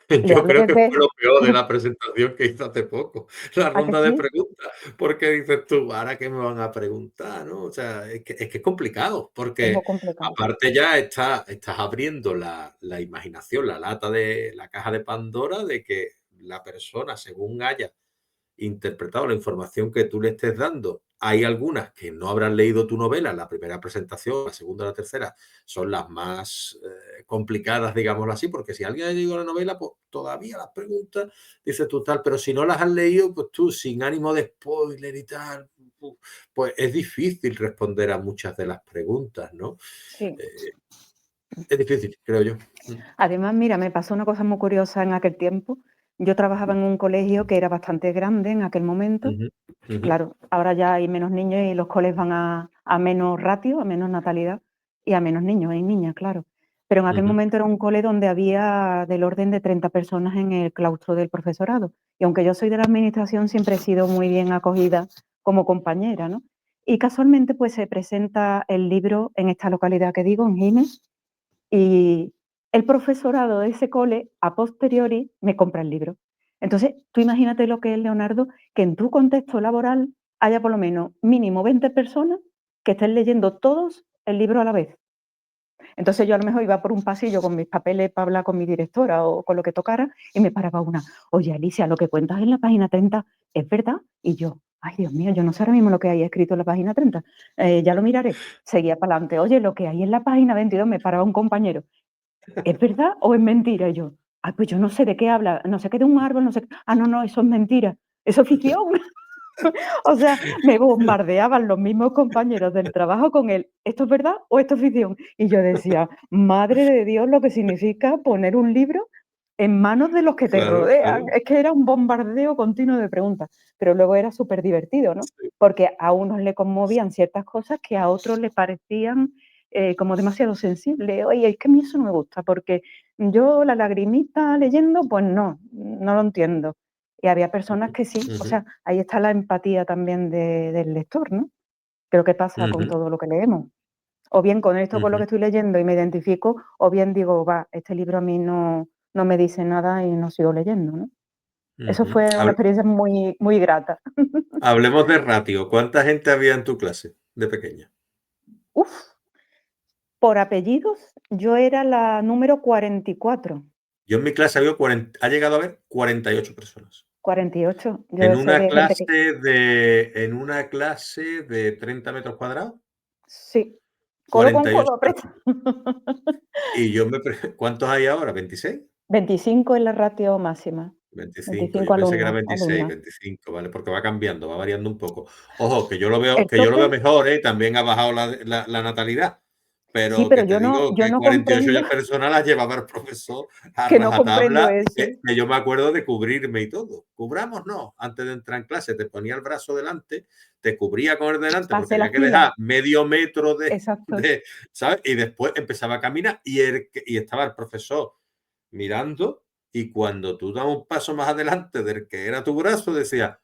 le Yo hablo creo que fue desde lo peor de la presentación que hice hace poco, la ¿a que ronda de sí? preguntas, porque dices tú, ¿ahora qué me van a preguntar? ¿No? O sea, es que es complicado, Es muy porque complicado. aparte ya estás abriendo la imaginación, la lata de la caja de Pandora de que la persona, según haya interpretado la información que tú le estés dando. Hay algunas que no habrán leído tu novela, la primera presentación, la segunda, la tercera, son las más complicadas, digámoslo así, porque si alguien ha leído la novela, pues todavía las preguntas, dices tú tal, pero si no las has leído, pues tú, sin ánimo de spoiler y tal, pues es difícil responder a muchas de las preguntas, ¿no? Sí. Eh, es difícil, creo yo. Además, mira, me pasó una cosa muy curiosa en aquel tiempo. Yo trabajaba en un colegio que era bastante grande en aquel momento. Ujú, ujú, Claro, ahora ya hay menos niños y los coles van a menos ratio, a menos natalidad y a menos niños y niñas, claro. Pero en aquel ujú, momento era un cole donde había del orden de 30 personas en el claustro del profesorado. Y aunque yo soy de la administración, siempre he sido muy bien acogida como compañera, ¿no? Y casualmente, pues se presenta el libro en esta localidad que digo, en Gines, y el profesorado de ese cole, a posteriori, me compra el libro. Entonces, tú imagínate lo que es, Leonardo, que en tu contexto laboral haya por lo menos mínimo 20 personas que estén leyendo todos el libro a la vez. Entonces yo a lo mejor iba por un pasillo con mis papeles para hablar con mi directora o con lo que tocara y me paraba una, oye Alicia, lo que cuentas en la página 30 es verdad. Y yo, ay Dios mío, yo no sé ahora mismo lo que hay escrito en la página 30, ya lo miraré. Seguía para adelante, oye, lo que hay en la página 22, me paraba un compañero, ¿es verdad o es mentira? Y yo, ay, pues yo no sé de qué habla, no sé qué de un árbol, no sé qué. Ah, no, no, eso es mentira, eso es ficción. O sea, me bombardeaban los mismos compañeros del trabajo con el, ¿esto es verdad o esto es ficción? Y yo decía, madre de Dios, lo que significa poner un libro en manos de los que te claro, rodean. claro. Es que era un bombardeo continuo de preguntas, pero luego era súper divertido, ¿no? Sí. Porque a unos le conmovían ciertas cosas que a otros le parecían como demasiado sensibles. Oye, es que a mí eso no me gusta, porque yo la lagrimita leyendo, pues no, no lo entiendo. Y había personas que sí, o Ujú, sea, ahí está la empatía también del lector, ¿no? Creo que pasa con ujú, todo lo que leemos. O bien conecto con lo ujú. que estoy leyendo y me identifico, o bien digo, va, este libro a mí no me dice nada y no sigo leyendo, ¿no? Eso Ujú. fue una experiencia muy, muy grata. Hablemos de ratio. ¿Cuánta gente había en tu clase de pequeña? Uf, por apellidos, yo era la número 44, Yo en mi clase ha llegado a haber 48 personas. 48. Yo sé de gente que En una clase de 30 metros cuadrados, sí, codo con 48 codo aprieta. personas. Y yo ¿cuántos hay ahora? ¿26? 25 es la ratio máxima, 25. Yo 25 pensé que era alumnos, 26, alumnas. 25, ¿vale? Porque va cambiando, va variando un poco. Ojo, El que yo lo veo tope mejor, ¿eh? También ha bajado la natalidad. sí, Pero pero que te digo yo que no 48 comprendo ya personas las llevaba el profesor a que no comprendo rajatabla, eso. que yo me acuerdo de cubrirme y todo. Cubramos, no, antes de entrar en clase te ponía el brazo delante, te cubría con el delante porque Pasé la había que fila, dejar medio metro exacto. ¿sabes? Y después empezaba a caminar y estaba el profesor mirando y cuando tú dabas un paso más adelante del que era tu brazo, decía,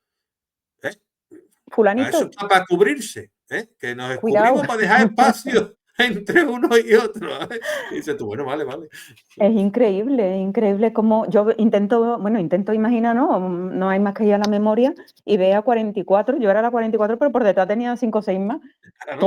"Eh, a Fulanito, eso está para cubrirse, ¿eh? Que nos cuidado. descubrimos para dejar espacio entre uno y otro". ¿Sabes? Y dices tú, bueno, vale, vale. Es increíble como yo intento, bueno, intento imaginar, ¿no? No hay más que ir a la memoria y vea 44, yo era la 44, pero por detrás tenía 5 o 6 más, Claro.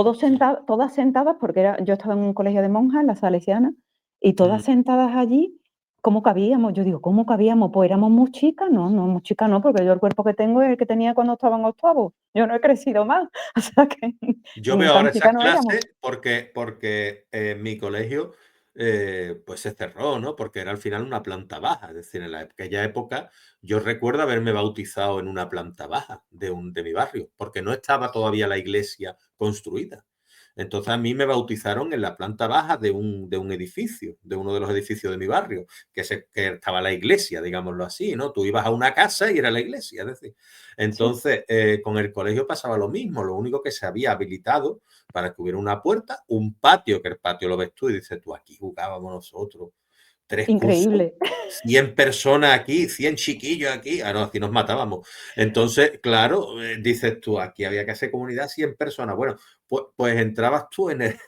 todas sentadas, porque yo estaba en un colegio de monjas, la Salesiana, y Mm. todas sentadas allí, ¿cómo cabíamos? Yo digo, ¿cómo cabíamos? Pues éramos muy chicas, no, muy chicas no, porque yo el cuerpo que tengo es el que tenía cuando estaba en octavo, yo no he crecido más, o sea que Yo veo tan ahora esas chicas no éramos. clases porque en mi colegio pues se cerró, ¿no? Porque era al final una planta baja. Es decir, en aquella época yo recuerdo haberme bautizado en una planta baja de mi barrio, porque no estaba todavía la iglesia construida. Entonces a mí me bautizaron en la planta baja de un edificio, de uno de los edificios de mi barrio, que estaba la iglesia, digámoslo así, ¿no? Tú ibas a una casa y era la iglesia, es decir. Sí, Entonces, con el colegio pasaba lo mismo, lo único que se había habilitado para que hubiera una puerta, un patio, que el patio lo ves tú y dices tú, aquí jugábamos nosotros, 3 cursos, increíble. 100 personas aquí, 100 chiquillos aquí, no, aquí nos matábamos. Entonces, claro, dices tú, aquí había que hacer comunidad 100 personas. Bueno, pues entrabas tú en el,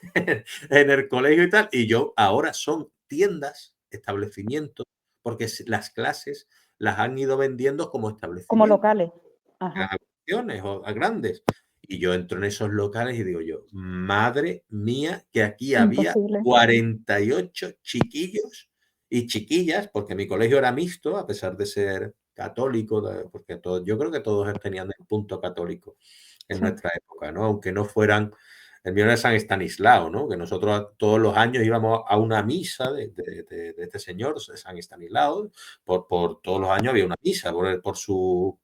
en el colegio y tal, y yo ahora son tiendas, establecimientos, porque las clases las han ido vendiendo como Como establecimientos locales. Ajá, habitaciones o a grandes. Y yo entro en esos locales y digo yo, madre mía, que aquí había imposible. 48 chiquillos y chiquillas, porque mi colegio era mixto, a pesar de ser católico, porque yo creo que todos tenían el punto católico en Sí, nuestra época, ¿no? Aunque no fueran, el mío era San Estanislao, ¿no? Que nosotros todos los años íbamos a una misa de este señor, de San Estanislao, por todos los años había una misa, por su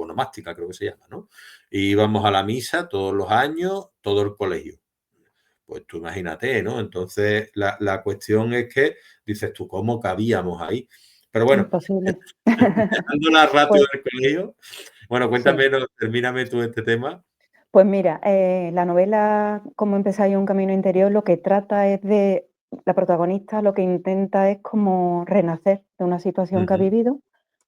onomástica, creo que se llama, ¿no? Y íbamos a la misa todos los años, todo el colegio. Pues tú imagínate, ¿no? Entonces, la cuestión es que dices tú, ¿cómo cabíamos ahí? Pero bueno, imposible. dejando la ratio Pues del colegio, bueno, sí. cuéntame, no, termíname tú este tema. Pues mira, la novela Cómo empezáis un camino interior, lo que trata es de la protagonista lo que intenta es como renacer de una situación que ha Ujú, vivido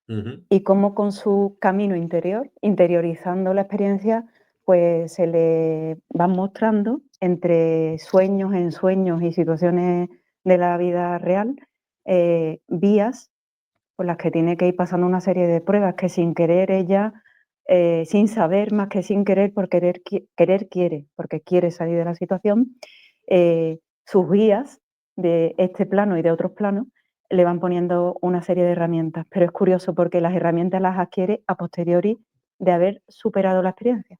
ujú, y cómo con su camino interior, interiorizando la experiencia, pues se le van mostrando entre sueños, ensueños y situaciones de la vida real, vías por las que tiene que ir pasando una serie de pruebas que sin querer ella, sin saber más que sin querer, por querer quiere, porque quiere salir de la situación, sus guías de este plano y de otros planos le van poniendo una serie de herramientas. Pero es curioso porque las herramientas las adquiere a posteriori de haber superado la experiencia.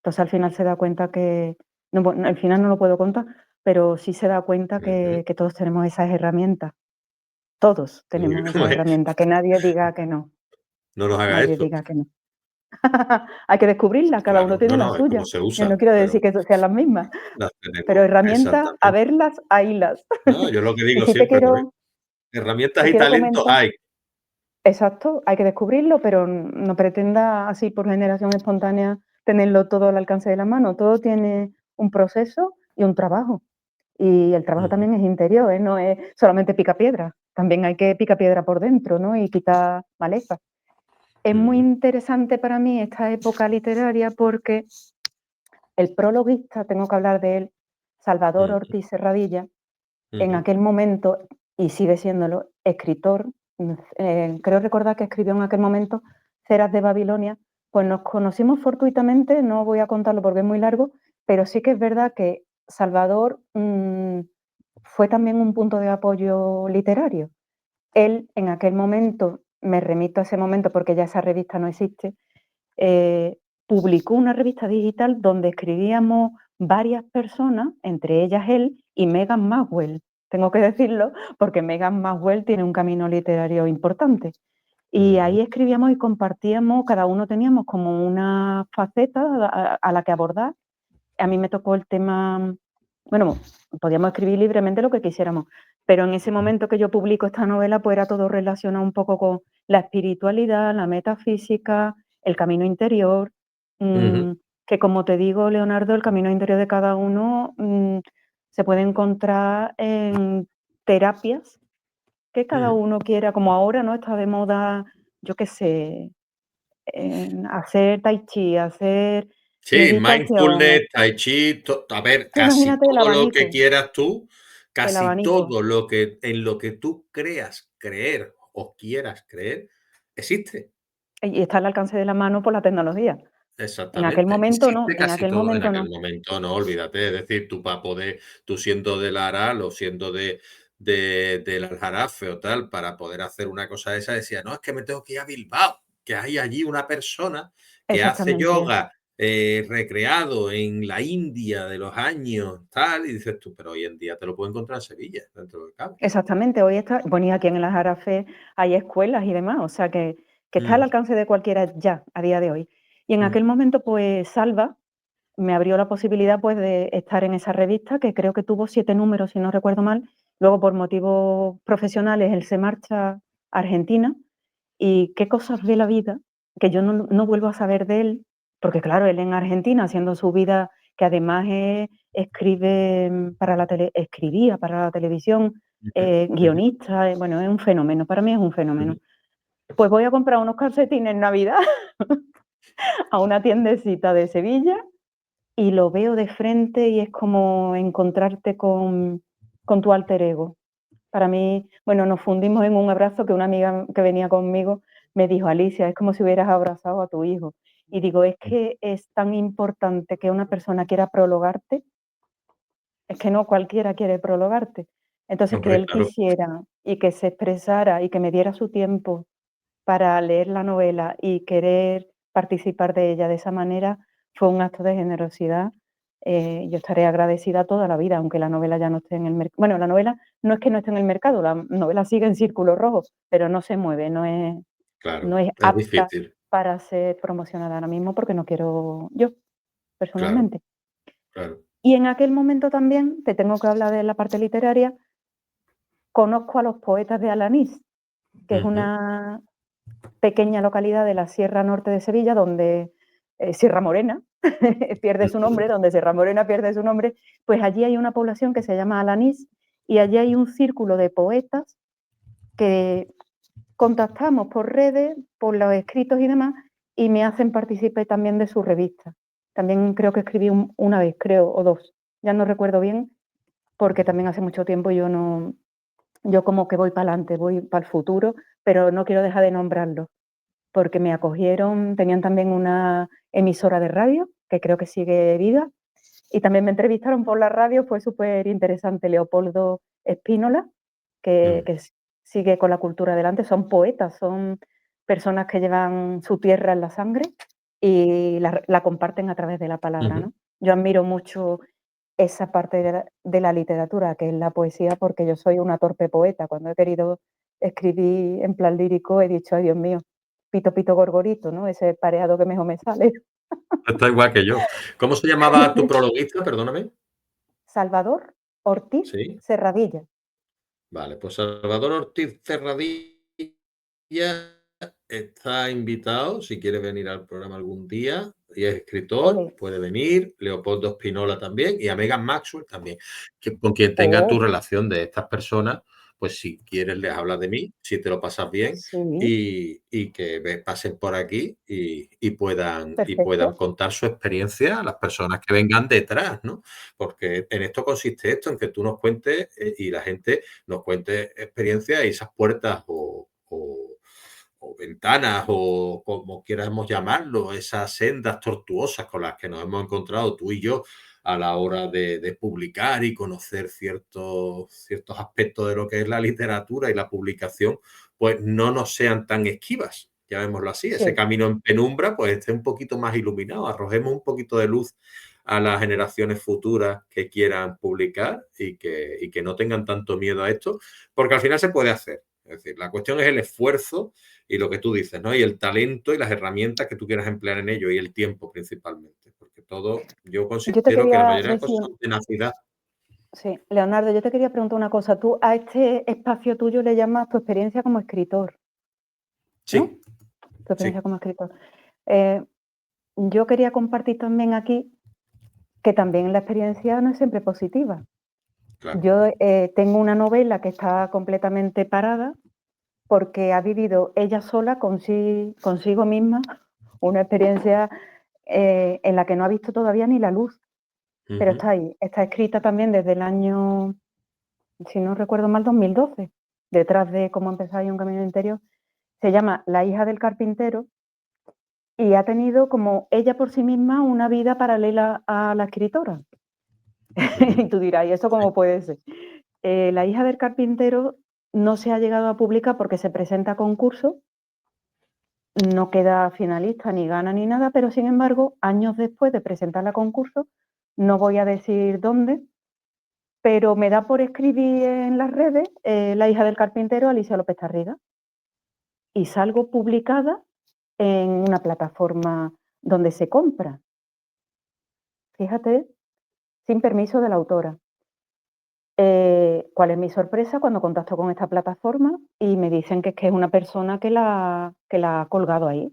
Entonces al final se da cuenta que, no, bueno, al final no lo puedo contar, pero sí se da cuenta ujú. que todos tenemos esas herramientas. Todos Muy bien, tenemos esas herramientas, que nadie diga que no, no nos haga nadie esto. diga que no. Hay que descubrirlas, cada uno Claro, no, tiene la no, es como suya. se Yo no usa, quiero pero decir que sean las mismas, las pero tenemos, herramientas, a exactamente. verlas, haylas. No, yo lo que Y digo sí siempre, pues, herramientas te y quiero talento comentar hay. exacto, hay que descubrirlo, pero no pretenda así por generación espontánea tenerlo todo al alcance de la mano. Todo tiene un proceso y un trabajo. Y el trabajo Ujú, también es interior, ¿eh? No es solamente pica piedra. También hay que picar piedra por dentro, ¿no? Y quitar maleza. Es muy ujú, interesante para mí esta época literaria porque el prologuista, tengo que hablar de él, Salvador ujú, Ortiz Serradilla, en ujú, aquel momento, y sigue siéndolo, escritor, creo recordar que escribió en aquel momento Ceras de Babilonia, pues nos conocimos fortuitamente, no voy a contarlo porque es muy largo, pero sí que es verdad que Salvador fue también un punto de apoyo literario. Él en aquel momento, me remito a ese momento porque ya esa revista no existe, publicó una revista digital donde escribíamos varias personas, entre ellas él y Megan Maxwell. Tengo que decirlo porque Megan Maxwell tiene un camino literario importante. Y ujú, ahí escribíamos y compartíamos, cada uno teníamos como una faceta a la que abordar. A mí me tocó el tema, bueno, podíamos escribir libremente lo que quisiéramos, pero en ese momento que yo publico esta novela, pues era todo relacionado un poco con la espiritualidad, la metafísica, el camino interior, ujú, mm, que como te digo, Leonardo, el camino interior de cada uno se puede encontrar en terapias que cada ujú. uno quiera, como ahora, ¿no? Está de moda, yo qué sé, hacer tai chi, hacer Sí, meditación. mindfulness, tai chi, a ver, Tú casi imagínate el todo lo que abanico, quieras tú, el casi abanico. todo lo que en lo que tú creas creer o quieras creer, existe. Y está al alcance de la mano por la tecnología. En aquel Exactamente, momento no, existe en casi aquel todo en momento aquel no. momento, no, olvídate, es decir, tú para poder, tú siendo del Aral o siendo del Aljarafe o tal, para poder hacer una cosa de esa, decía, no, es que me tengo que ir a Bilbao, que hay allí una persona que hace Exactamente. yoga recreado en la India de los años tal, y dices tú, pero hoy en día te lo puedo encontrar en Sevilla, dentro del cabe. Exactamente, hoy está, bueno, y aquí en el Aljarafe hay escuelas y demás, o sea que está al Mm, alcance de cualquiera ya, a día de hoy. Y en mm, aquel momento, pues Salva me abrió la posibilidad, pues, de estar en esa revista, que creo que tuvo 7 números, si no recuerdo mal. Luego, por motivos profesionales, él se marcha a Argentina, y qué cosas de la vida que yo no vuelvo a saber de él, porque claro, él en Argentina haciendo su vida, que además escribe para la escribía para la televisión, ujú, ujú, guionista, bueno, es un fenómeno, para mí es un fenómeno. ujú. Pues voy a comprar unos calcetines en Navidad a una tiendecita de Sevilla y lo veo de frente y es como encontrarte con tu alter ego. Para mí, bueno, nos fundimos en un abrazo que una amiga que venía conmigo me dijo: "Alicia, es como si hubieras abrazado a tu hijo". Y digo, es que es tan importante que una persona quiera prologarte, es que no cualquiera quiere prologarte. Entonces, que Hombre, él claro, quisiera y que se expresara y que me diera su tiempo para leer la novela y querer participar de ella de esa manera, fue un acto de generosidad. Yo estaré agradecida toda la vida, aunque la novela ya no esté en el mercado. Bueno, la novela no es que no esté en el mercado, la novela sigue en círculo rojo, pero no se mueve, no claro, es es apta difícil, para ser promocionada ahora mismo porque no quiero yo, claro, personalmente. claro. Y en aquel momento también, te tengo que hablar de la parte literaria, conozco a los poetas de Alanís, que es Ujú, una pequeña localidad de la Sierra Norte de Sevilla, donde Sierra Morena pierde su ujú, nombre, donde Sierra Morena pierde su nombre, pues allí hay una población que se llama Alanís y allí hay un círculo de poetas que contactamos por redes, por los escritos y demás, y me hacen partícipe también de su revista. También creo que escribí una vez, creo, o dos. Ya no recuerdo bien, porque también hace mucho tiempo yo como que voy para adelante, voy para el futuro, pero no quiero dejar de nombrarlo porque me acogieron, tenían también una emisora de radio, que creo que sigue viva, y también me entrevistaron por la radio, fue súper interesante. Leopoldo Espínola, mm, que sigue con la cultura adelante, son poetas, son personas que llevan su tierra en la sangre y la comparten a través de la palabra, ujú. ¿no? Yo admiro mucho esa parte de la literatura, que es la poesía, porque yo soy una torpe poeta. Cuando he querido escribir en plan lírico, he dicho: "Ay, Dios mío, pito, pito, gorgorito", ¿no? Ese pareado que mejor me sale. Está igual que yo. ¿Cómo se llamaba tu prologuista? Perdóname. Salvador Ortiz Sí. Serradilla. Vale, pues Salvador Ortiz Cerradilla está invitado, si quiere venir al programa algún día, y es escritor, Ole. puede venir, Leopoldo Spinola también, y a Megan Maxwell también, que, con quien tenga tu Oh, relación de estas personas, pues si quieres les hablas de mí, si te lo pasas bien, sí, y que pasen por aquí y puedan perfecto. contar su experiencia a las personas que vengan detrás, ¿no? Porque en esto consiste esto, en que tú nos cuentes y la gente nos cuente experiencias y esas puertas o ventanas o como quieramos llamarlo, esas sendas tortuosas con las que nos hemos encontrado tú y yo a la hora de publicar y conocer ciertos aspectos de lo que es la literatura y la publicación, pues no nos sean tan esquivas, llamémoslo así, ese Sí. camino en penumbra pues esté un poquito más iluminado, arrojemos un poquito de luz a las generaciones futuras que quieran publicar y que no tengan tanto miedo a esto, porque al final se puede hacer. Es decir, la cuestión es el esfuerzo y lo que tú dices, ¿no? Y el talento y las herramientas que tú quieras emplear en ello y el tiempo principalmente, porque todo, yo Yo te considero que la quería mayoría de cosas decir, son tenacidad. sí, Leonardo, yo te quería preguntar una cosa. Tú a este espacio tuyo le llamas tu experiencia como escritor, ¿no? Sí, Tu experiencia sí, como escritor. Eh, yo quería compartir también aquí que también la experiencia no es siempre positiva. claro. Yo tengo una novela que está completamente parada porque ha vivido ella sola consigo misma una experiencia en la que no ha visto todavía ni la luz, pero Ujú, está ahí. Está escrita también desde el año, si no recuerdo mal, 2012, detrás de Cómo empezar y un camino interior. Se llama La hija del carpintero y ha tenido como ella por sí misma una vida paralela a la escritora. ujú, Y tú dirás, ¿y eso sí, cómo puede ser? La hija del carpintero no se ha llegado a publicar porque se presenta a concurso No queda finalista, ni gana, ni nada, pero sin embargo, años después de presentarla a concurso, no voy a decir dónde, pero me da por escribir en las redes, La hija del carpintero, Alicia López Tarriga, y salgo publicada en una plataforma donde se compra, fíjate, sin permiso de la autora. ¿Cuál es mi sorpresa cuando contacto con esta plataforma y me dicen que es una persona que la ha colgado ahí?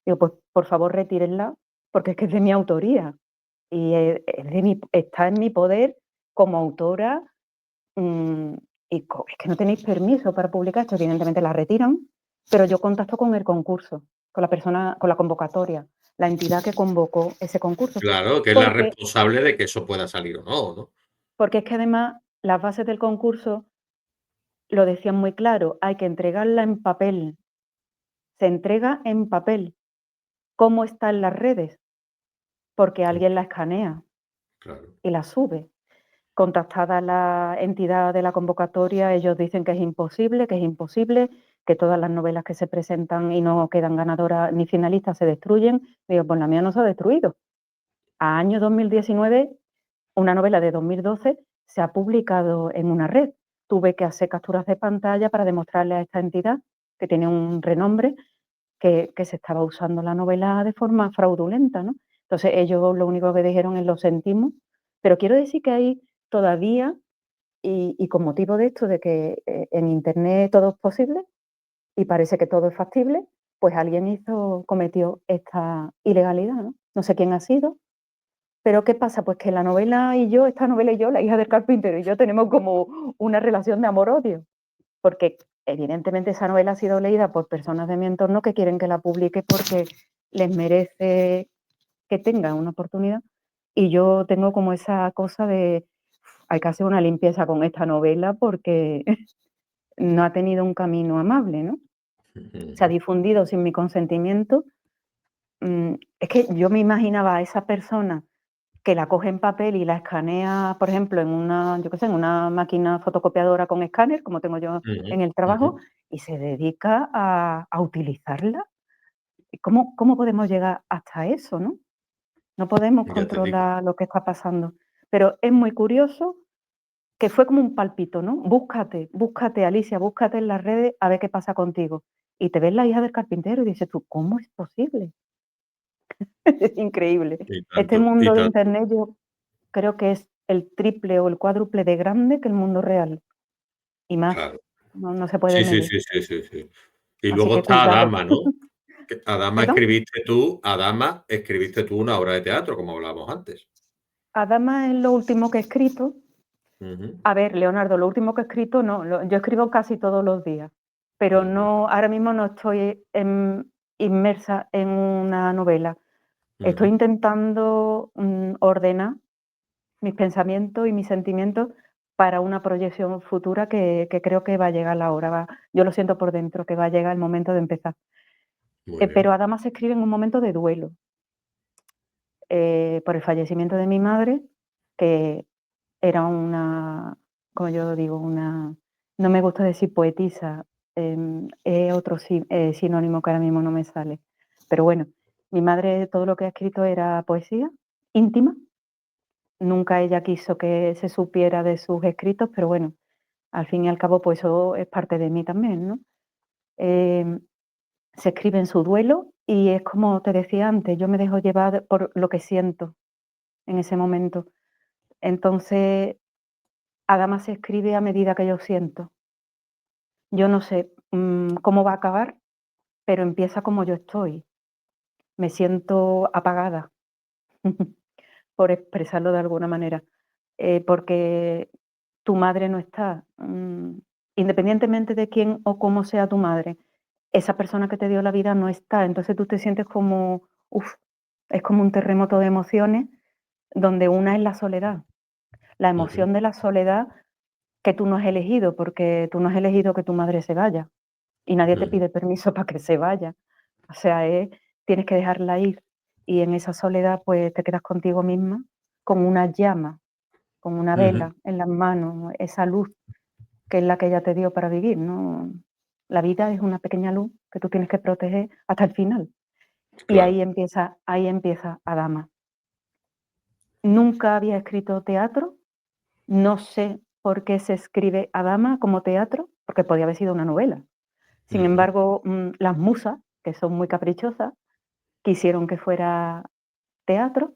Digo, pues por favor retírenla, porque es que es de mi autoría y está en mi poder como autora, mm, y es que no tenéis permiso para publicar esto. Evidentemente la retiran, pero yo contacto con el concurso, con la persona, con la convocatoria, la entidad que convocó ese concurso. Claro, que es la Porque, responsable de que eso pueda salir o no, ¿no? porque es que además las bases del concurso lo decían muy claro, hay que entregarla en papel, se entrega en papel. ¿Cómo está en las redes? Porque alguien la escanea Claro. y la sube. Contactada la entidad de la convocatoria, ellos dicen que es imposible, que todas las novelas que se presentan y no quedan ganadoras ni finalistas se destruyen. Digo, pues la mía no se ha destruido. A año 2019, una novela de 2012 se ha publicado en una red. Tuve que hacer capturas de pantalla para demostrarle a esta entidad, que tiene un renombre, que se estaba usando la novela de forma fraudulenta, ¿no? Entonces ellos lo único que dijeron es: "Lo sentimos", pero quiero decir que hay todavía, y con motivo de esto, de que, en Internet todo es posible y parece que todo es factible, pues alguien cometió esta ilegalidad, ¿no? No sé quién ha sido, pero ¿qué pasa? Pues que esta novela y yo, La hija del carpintero y yo, tenemos como una relación de amor-odio, porque evidentemente esa novela ha sido leída por personas de mi entorno que quieren que la publique porque les merece que tenga una oportunidad, y yo tengo como esa cosa de: "Hay que hacer una limpieza con esta novela porque no ha tenido un camino amable", ¿no? Se ha Ujú. difundido sin mi consentimiento. Es que yo me imaginaba a esa persona que la coge en papel y la escanea, por ejemplo, en una, yo qué sé, en una máquina fotocopiadora con escáner, como tengo yo Ujú, en el ujú. trabajo, y se dedica a utilizarla. ¿Y cómo podemos llegar hasta eso, no? No podemos Ya te digo. controlar lo que está pasando. Pero es muy curioso que fue como un palpito, ¿no? Búscate, Alicia, búscate en las redes a ver qué pasa contigo. Y te ves La hija del carpintero y dices tú: "¿Cómo es posible?". Es increíble. Y Este tanto, y mundo de tanto. Internet yo creo que es el triple o el cuádruple de grande que el mundo real, y más, Claro. no se puede Sí, sí, medir. sí, sí, sí, sí. Y Así luego que está cuidado. Adama, ¿no? Que ¿Perdón? Adama escribiste tú una obra de teatro, como hablábamos antes. Adama es lo último que he escrito. Ujú, A ver, Leonardo, lo último que he escrito no, yo escribo casi todos los días, pero ujú, no, ahora mismo no estoy inmersa en una novela. Estoy ujú. intentando, ordenar mis pensamientos y mis sentimientos para una proyección futura que creo que va a llegar la hora, yo lo siento por dentro, que va a llegar el momento de empezar. Muy Pero bien. además se escribe en un momento de duelo, por el fallecimiento de mi madre, que era una, como yo digo, no me gusta decir poetisa, es otro sinónimo que ahora mismo no me sale. Pero bueno, mi madre todo lo que ha escrito era poesía íntima. Nunca ella quiso que se supiera de sus escritos, pero bueno, al fin y al cabo, pues eso es parte de mí también, ¿no? Em, Se escribe en su duelo y es como te decía antes, yo me dejo llevar por lo que siento en ese momento. Entonces, Adama se escribe a medida que yo siento. Yo no sé, cómo va a acabar, pero empieza como yo estoy. Me siento apagada, por expresarlo de alguna manera, porque tu madre no está. Independientemente de quién o cómo sea tu madre, esa persona que te dio la vida no está. Entonces tú te sientes como, es como un terremoto de emociones, donde una es la soledad, la Ujú, emoción de la soledad que tú no has elegido, porque tú no has elegido que tu madre se vaya. Y nadie te ujú, pide permiso para que se vaya. O sea, tienes que dejarla ir. Y en esa soledad, pues, te quedas contigo misma con una llama, con una ujú. vela en las manos, esa luz que es la que ella te dio para vivir, ¿no? La vida es una pequeña luz que tú tienes que proteger hasta el final. Y Claro. ahí empieza Adama. Nunca había escrito teatro, no sé por qué se escribe Adama como teatro, porque podía haber sido una novela. Sin Ujú, embargo, las musas, que son muy caprichosas, quisieron que fuera teatro.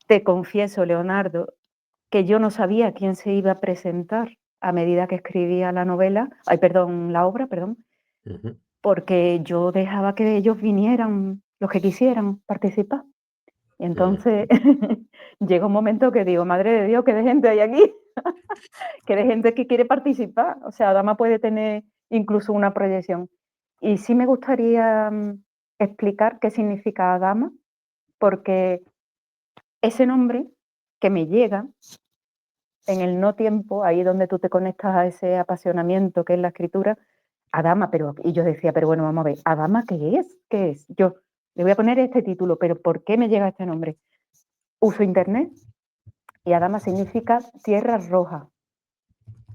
Te confieso, Leonardo, que yo no sabía quién se iba a presentar a medida que escribía la novela, ay, perdón, la obra, perdón, ujú, porque yo dejaba que ellos vinieran, los que quisieran participar. Y entonces ujú, llega un momento que digo, madre de Dios, qué de gente hay aquí, qué de gente que quiere participar. O sea, Dama puede tener incluso una proyección. Y sí me gustaría explicar qué significa Dama, porque ese nombre que me llega en el no tiempo, ahí donde tú te conectas a ese apasionamiento que es la escritura, Adama, pero y yo decía, pero bueno, vamos a ver, ¿Adama qué es? ¿Qué es? Yo le voy a poner este título, pero ¿por qué me llega este nombre? Uso internet y Adama significa tierra roja,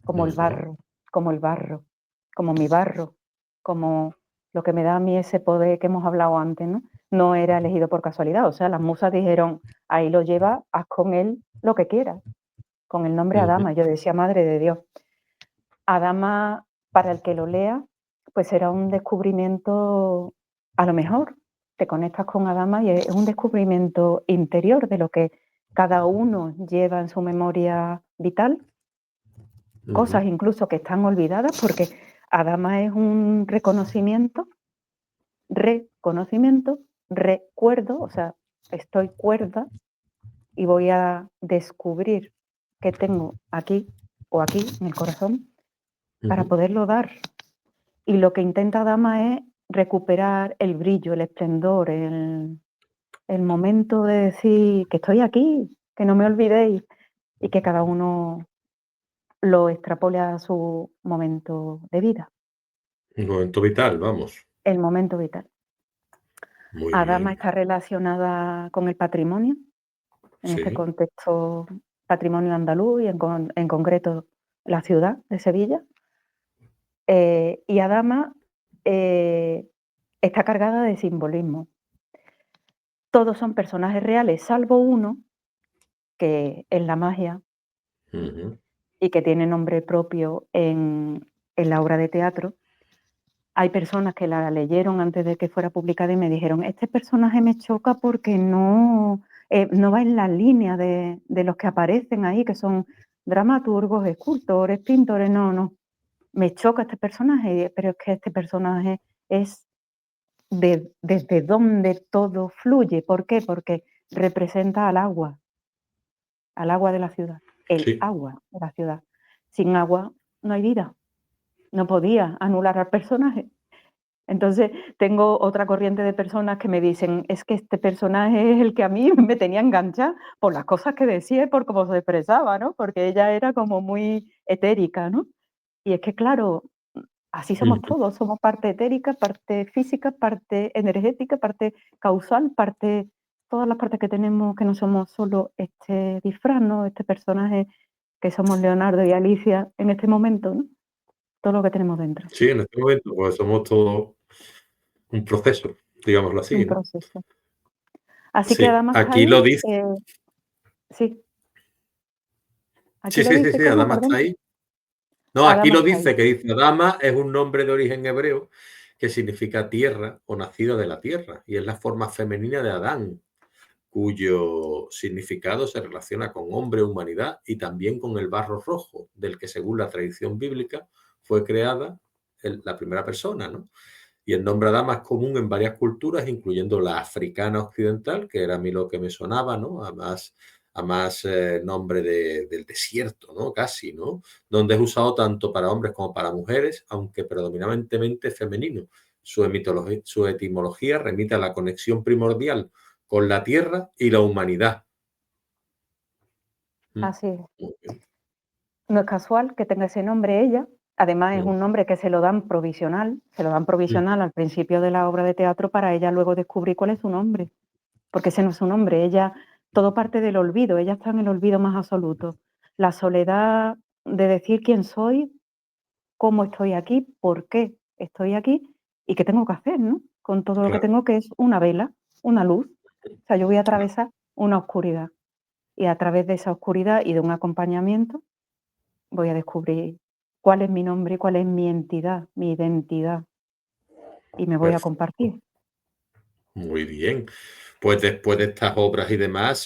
como el ujú, barro, como el barro, como mi barro, como lo que me da a mí ese poder que hemos hablado antes, ¿no? No era elegido por casualidad, o sea, las musas dijeron, ahí lo lleva, haz con él lo que quieras, con el nombre ujú, Adama. Yo decía, madre de Dios. Adama, para el que lo lea, pues será un descubrimiento, a lo mejor te conectas con Adama y es un descubrimiento interior de lo que cada uno lleva en su memoria vital, ujú, cosas incluso que están olvidadas, porque Adama es un reconocimiento, recuerdo, o sea, estoy cuerda y voy a descubrir qué tengo aquí o aquí en el corazón para ujú. poderlo dar. Y lo que intenta Dama es recuperar el brillo, el esplendor, el momento de decir que estoy aquí, que no me olvidéis y que cada uno lo extrapole a su momento de vida, Un momento vital, vamos. el momento vital. Muy Adama bien. está relacionada con el patrimonio, en este Sí. contexto patrimonio andaluz y en concreto la ciudad de Sevilla. Y Adama eh, está cargada de simbolismo. Todos son personajes reales, salvo uno, que es la magia Ujú, y que tiene nombre propio en la obra de teatro. Hay personas que la leyeron antes de que fuera publicada y me dijeron: "Este personaje me choca porque no va en la línea de los que aparecen ahí, que son dramaturgos, escultores, pintores, no, no, me choca este personaje", pero es que este personaje es desde donde todo fluye. ¿Por qué? Porque representa al agua de la ciudad, el sí. agua de la ciudad. Sin agua no hay vida, no podía anular al personaje. Entonces, tengo otra corriente de personas que me dicen: "Es que este personaje es el que a mí me tenía enganchada por las cosas que decía y por cómo se expresaba", ¿no? Porque ella era como muy etérica, ¿no? Y es que, claro, así somos Ujú. todos, somos parte etérica, parte física, parte energética, parte causal, parte todas las partes que tenemos, que no somos solo este disfraz, ¿no? Este personaje que somos Leonardo y Alicia en este momento, ¿no? Todo lo que tenemos dentro, Sí, en este momento, pues somos todo un proceso, digámoslo un así, ¿no? proceso. Así que Sí, Adama está aquí ahí, lo dice. sí, aquí Sí, lo sí, sí, dice, sí, ¿cómo? Adama está Perdón. ahí. No, aquí Adama lo está ahí. dice, que dice Adama es un nombre de origen hebreo que significa tierra o nacido de la tierra y es la forma femenina de Adán, cuyo significado se relaciona con hombre, humanidad y también con el barro rojo, del que según la tradición bíblica fue creada la primera persona, ¿no? Y el nombre Adama es común en varias culturas, incluyendo la africana occidental, que era a mí lo que me sonaba, ¿no? A más nombre del desierto, ¿no? Casi, ¿no? Donde es usado tanto para hombres como para mujeres, aunque predominantemente femenino. Su etimología remite a la conexión primordial con la tierra y la humanidad. Mm, Así es. muy bien. No es casual que tenga ese nombre ella. Además, es Mm, un nombre que se lo dan mm, provisional al principio de la obra de teatro para ella luego descubrir cuál es su nombre, porque ese no es su nombre. Ella, todo parte del olvido, ella está en el olvido más absoluto. La soledad de decir quién soy, cómo estoy aquí, por qué estoy aquí y qué tengo que hacer, ¿no? Con todo lo que claro, tengo, que es una vela, una luz. O sea, yo voy a atravesar una oscuridad y a través de esa oscuridad y de un acompañamiento voy a descubrir cuál es mi nombre, cuál es mi entidad, mi identidad y me voy a perfecto. compartir. Muy bien. Pues después de estas obras y demás,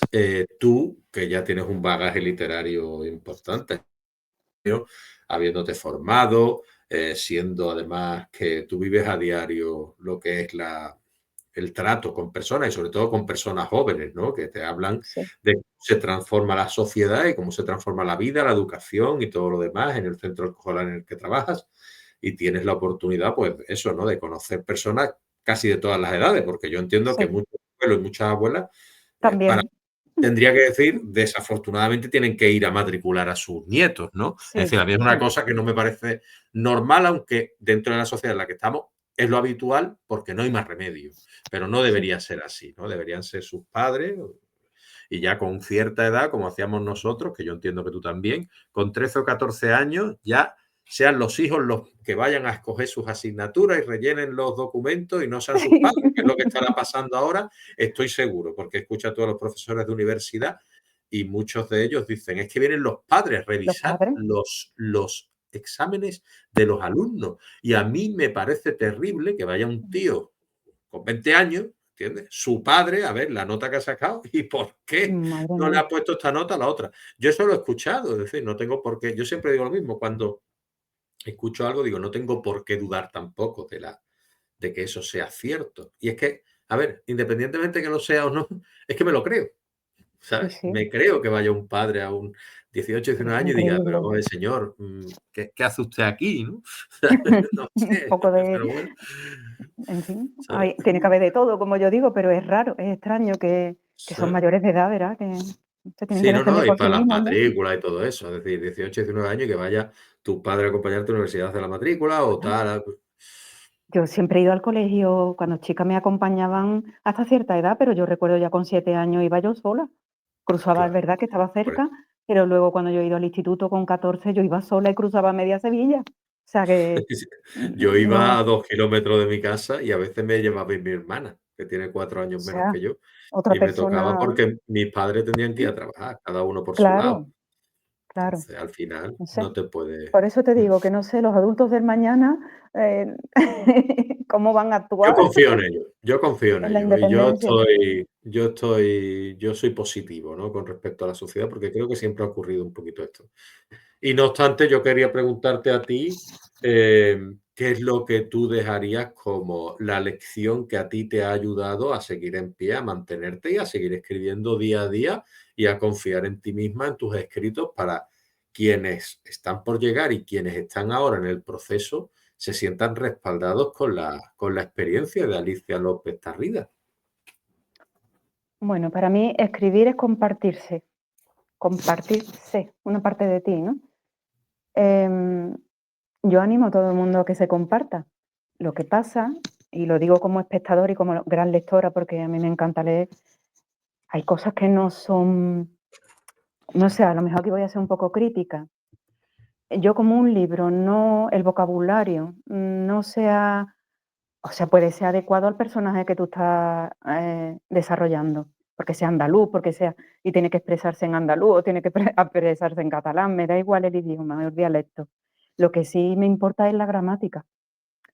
tú, que ya tienes un bagaje literario importante, ¿no? Habiéndote formado, siendo además que tú vives a diario lo que es el trato con personas y sobre todo con personas jóvenes, ¿no? Que te hablan Sí, de cómo se transforma la sociedad y cómo se transforma la vida, la educación y todo lo demás en el centro escolar en el que trabajas. Y tienes la oportunidad, pues eso, ¿no? De conocer personas casi de todas las edades, porque yo entiendo que sí, muchos abuelos y muchas abuelas, para también. tendría que decir, desafortunadamente tienen que ir a matricular a sus nietos, ¿no? Es Sí, decir, a mí es una sí, cosa que no me parece normal, aunque dentro de la sociedad en la que estamos es lo habitual porque no hay más remedio, pero no sí. debería ser así, ¿no? Deberían ser sus padres y ya con cierta edad, como hacíamos nosotros, que yo entiendo que tú también, con 13 o 14 años ya sean los hijos los que vayan a escoger sus asignaturas y rellenen los documentos y no sean sus padres, que es lo que estará pasando ahora, estoy seguro, porque escucho a todos los profesores de universidad y muchos de ellos dicen, es que vienen los padres a Los revisar padres. los exámenes de los alumnos. Y a mí me parece terrible que vaya un tío con 20 años, ¿entiendes? Su padre, a ver, la nota que ha sacado y por qué Madre no le mía. ha puesto esta nota a la otra. Yo eso lo he escuchado, es decir, no tengo por qué, yo siempre digo lo mismo, cuando escucho algo digo, no tengo por qué dudar tampoco de que eso sea cierto. Y es que, a ver, independientemente que lo sea o no, es que me lo creo, Sí, ¿sabes? sí, Me creo que vaya un padre a un 18, pero 19 es años y diga, pero increíble. vamos a ver, señor, ¿qué hace usted aquí? ¿No? No Un sé, poco de, pero bueno, en fin, ¿sabes? tiene que haber de todo, como yo digo, pero es raro, es extraño que son Sí. mayores de edad, ¿verdad? Que se tienen que Sí, no, no, defender y por sí para las mismos, ¿no? matrículas y todo eso, es decir, 18, 19 años y que vaya tu padre a acompañarte a la universidad a hacer la matrícula o Bueno, tal. yo siempre he ido al colegio, cuando chica me acompañaban hasta cierta edad, pero yo recuerdo ya con 7 años iba yo sola. Cruzaba, es Claro. verdad que estaba Hombre, cerca, pero luego cuando yo he ido al instituto con 14 yo iba sola y cruzaba media Sevilla. O sea que, yo iba no, a 2 kilómetros de mi casa y a veces me llevaba mi hermana, que tiene 4 o años menos sea, que yo, otra y me tocaba persona, porque mis padres tenían que ir a trabajar, cada uno por su lado. claro, claro, Entonces, al final, no sé. no te puedes. Por eso te digo que no sé, los adultos del mañana, eh, cómo van a Yo actuar confío en ellos, yo confío en en la ellos y independencia. yo soy positivo, ¿no? Con respecto a la sociedad, porque creo que siempre ha ocurrido un poquito esto. Y no obstante, yo quería preguntarte a ti, ¿qué es lo que tú dejarías como la lección que a ti te ha ayudado a seguir en pie, a mantenerte y a seguir escribiendo día a día y a confiar en ti misma, en tus escritos, para quienes están por llegar y quienes están ahora en el proceso se sientan respaldados con la experiencia de Alicia López Tarrida? Bueno, para mí escribir es compartirse una parte de ti, ¿no? Em, yo animo a todo el mundo a que se comparta. Lo que pasa, y lo digo como espectador y como gran lectora, porque a mí me encanta leer, hay cosas que no son, no sé, a lo mejor aquí voy a ser un poco crítica. Yo como un libro, no, el vocabulario no sea, o sea, puede ser adecuado al personaje que tú estás desarrollando, porque sea andaluz, porque sea, y tiene que expresarse en andaluz o tiene que expresarse en catalán, me da igual el idioma, el dialecto. Lo que sí me importa es la gramática.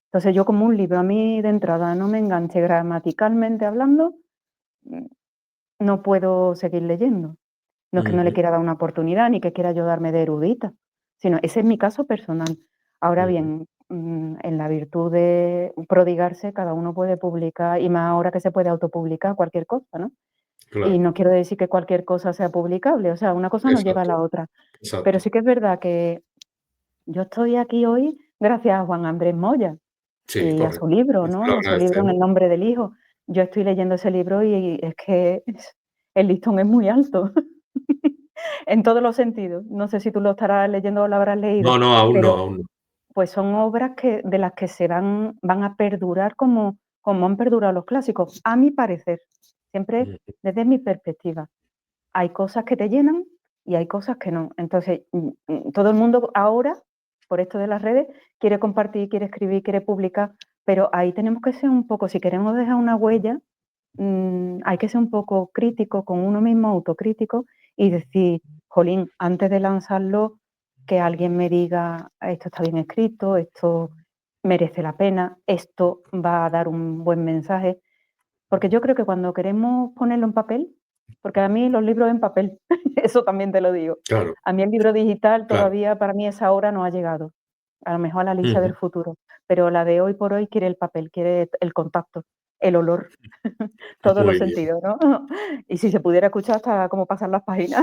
Entonces yo como un libro a mí de entrada no me enganche gramaticalmente hablando, mm, no puedo seguir leyendo. No es que no le Ujú, quiera dar una oportunidad, ni que quiera yo darme de erudita, sino ese es mi caso personal. Ahora ujú, bien, en la virtud de prodigarse, cada uno puede publicar, y más ahora que se puede autopublicar cualquier cosa, ¿no? Y claro, no quiero decir que cualquier cosa sea publicable, o sea, una cosa no lleva a exacto, la otra. Pero exacto. sí que es verdad que yo estoy aquí hoy gracias a Juan Andrés Moya Sí, y a su correcto. libro, Y se ¿no? lo A su libro En agradecemos. el nombre del hijo. Yo estoy leyendo ese libro y es que el listón es muy alto. En todos los sentidos. No sé si tú lo estarás leyendo o lo habrás leído, No, no, aún no, pero, aún no. pues, son obras que de las que se van a perdurar como han perdurado los clásicos, a mi parecer, siempre Ujú, desde mi perspectiva. Hay cosas que te llenan y hay cosas que no. Entonces, todo el mundo ahora por esto de las redes, quiere compartir, quiere escribir, quiere publicar, pero ahí tenemos que ser un poco, si queremos dejar una huella, hay que ser un poco crítico con uno mismo, autocrítico, y decir: "Jolín, antes de lanzarlo, que alguien me diga: esto está bien escrito, esto merece la pena, esto va a dar un buen mensaje". Porque yo creo que cuando queremos ponerlo en papel, porque a mí los libros en papel, eso también te lo digo. Claro, A mí el libro digital claro. todavía, para mí esa hora no ha llegado. A lo mejor a la Alicia del Ujú. futuro, pero la de hoy por hoy quiere el papel, quiere el contacto, el olor, todos los Muy bien. sentidos, ¿no? Y si se pudiera escuchar hasta cómo pasan las páginas,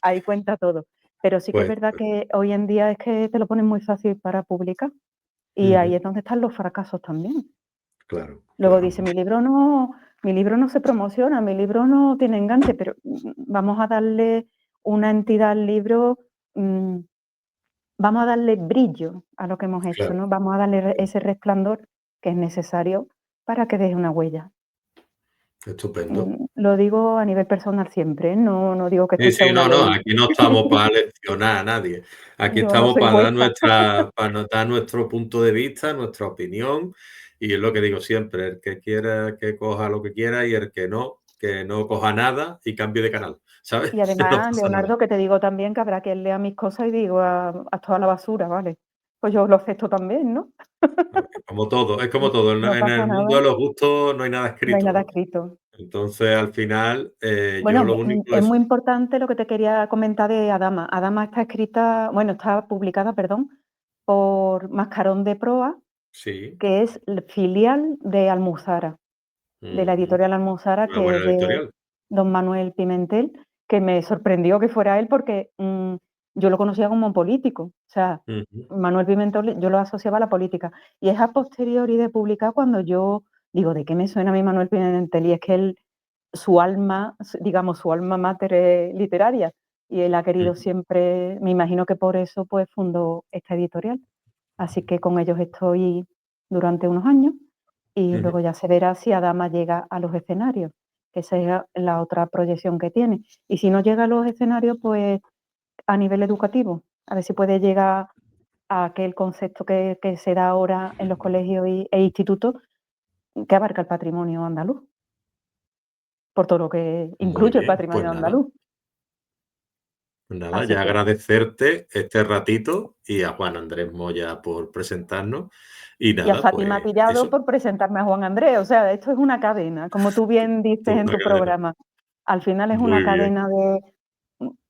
ahí cuenta todo. Pero sí que es verdad Pues, que hoy en día es que te lo ponen muy fácil para publicar, y ahí ujú. es donde están los fracasos también. Claro, Luego claro. dice: "Mi libro no se promociona, mi libro no tiene enganche", pero, vamos a darle una entidad al libro, mm, vamos a darle brillo a lo que hemos hecho, Claro. ¿no? Vamos a darle ese resplandor que es necesario para que deje una huella. Estupendo. Lo digo a nivel personal siempre, ¿eh? No digo que esto Sí, sea sí, una no, no, ley. aquí no estamos para leccionar a nadie. Aquí Yo no estamos soy para dar jueza. dar nuestro punto de vista, nuestra opinión, y es lo que digo siempre, el que quiera que coja lo que quiera y el que no coja nada y cambie de canal, ¿sabes? Y No además, pasa nada. Leonardo, que te digo también que habrá quien lea mis cosas y digo: "Haz toda la basura", ¿vale? Pues yo lo acepto también, ¿no? Es como todo, No en pasa el mundo de nada, los gustos no hay nada no hay escrito, nada ¿no? escrito. Entonces, al final, yo Bueno, lo único es es muy importante lo que te quería comentar de Adama. Adama está escrita, bueno, está publicada, perdón, por Mascarón de Proa, sí, que es el filial de Almuzara, de la ujú, editorial Almuzara, una que buena es de editorial. don Manuel Pimentel, que me sorprendió que fuera él porque, yo lo conocía como político. O sea, Ujú, Manuel Pimentel yo lo asociaba a la política. Y es a posteriori de publicar cuando yo digo: "¿De qué me suena a mí Manuel Pimentel?". Y es que él su alma, digamos, su alma mater es literaria, y él ha querido ujú, siempre, me imagino que por eso, pues, fundó esta editorial. Así que con ellos estoy durante unos años, y ujú, luego ya se verá si Adama llega a los escenarios, que esa es la otra proyección que tiene. Y si no llega a los escenarios, pues, a nivel educativo, a ver si puede llegar a aquel concepto que se da ahora en los colegios institutos, que abarca el patrimonio andaluz, por todo lo que muy incluye el bien, pues patrimonio nada. andaluz. Nada, Así ya que agradecerte este ratito y a Juan Andrés Moya por presentarnos. Y y a nada, Fátima pues Tillado eso, por presentarme a Juan Andrés, o sea, esto es una cadena, como tú bien dices toda en una tu cadena. programa. Al final es una Muy bien. cadena de,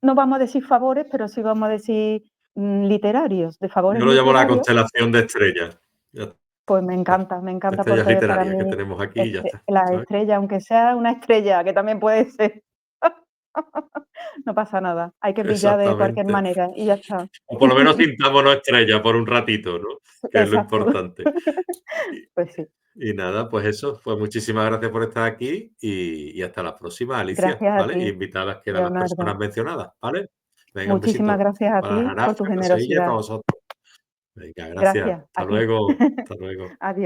no vamos a decir favores, pero sí vamos a decir, literarios, de favores Yo lo llamo la literarios. constelación de estrellas. Ya Pues está. me encanta Estrellas porque para literarias que mí tenemos aquí y ya está, la ¿sabes? estrella, aunque sea una estrella, que también puede ser, no pasa nada, hay que brillar de cualquier Exactamente. manera y ya está. O por lo menos sintámonos estrellas por un ratito, ¿no? Que es lo Exacto. importante. Y, Pues sí, y nada, pues eso. Pues muchísimas gracias por estar aquí y hasta la próxima, Alicia, gracias a ¿vale? Y ti, invitadas quedan las Leonardo. personas mencionadas, ¿vale? Venga, un Muchísimas besito gracias a para ti Jara, por tu para Casella y para generosidad. vosotros. Venga, gracias. Gracias, Hasta a ti. luego. Hasta luego. Adiós.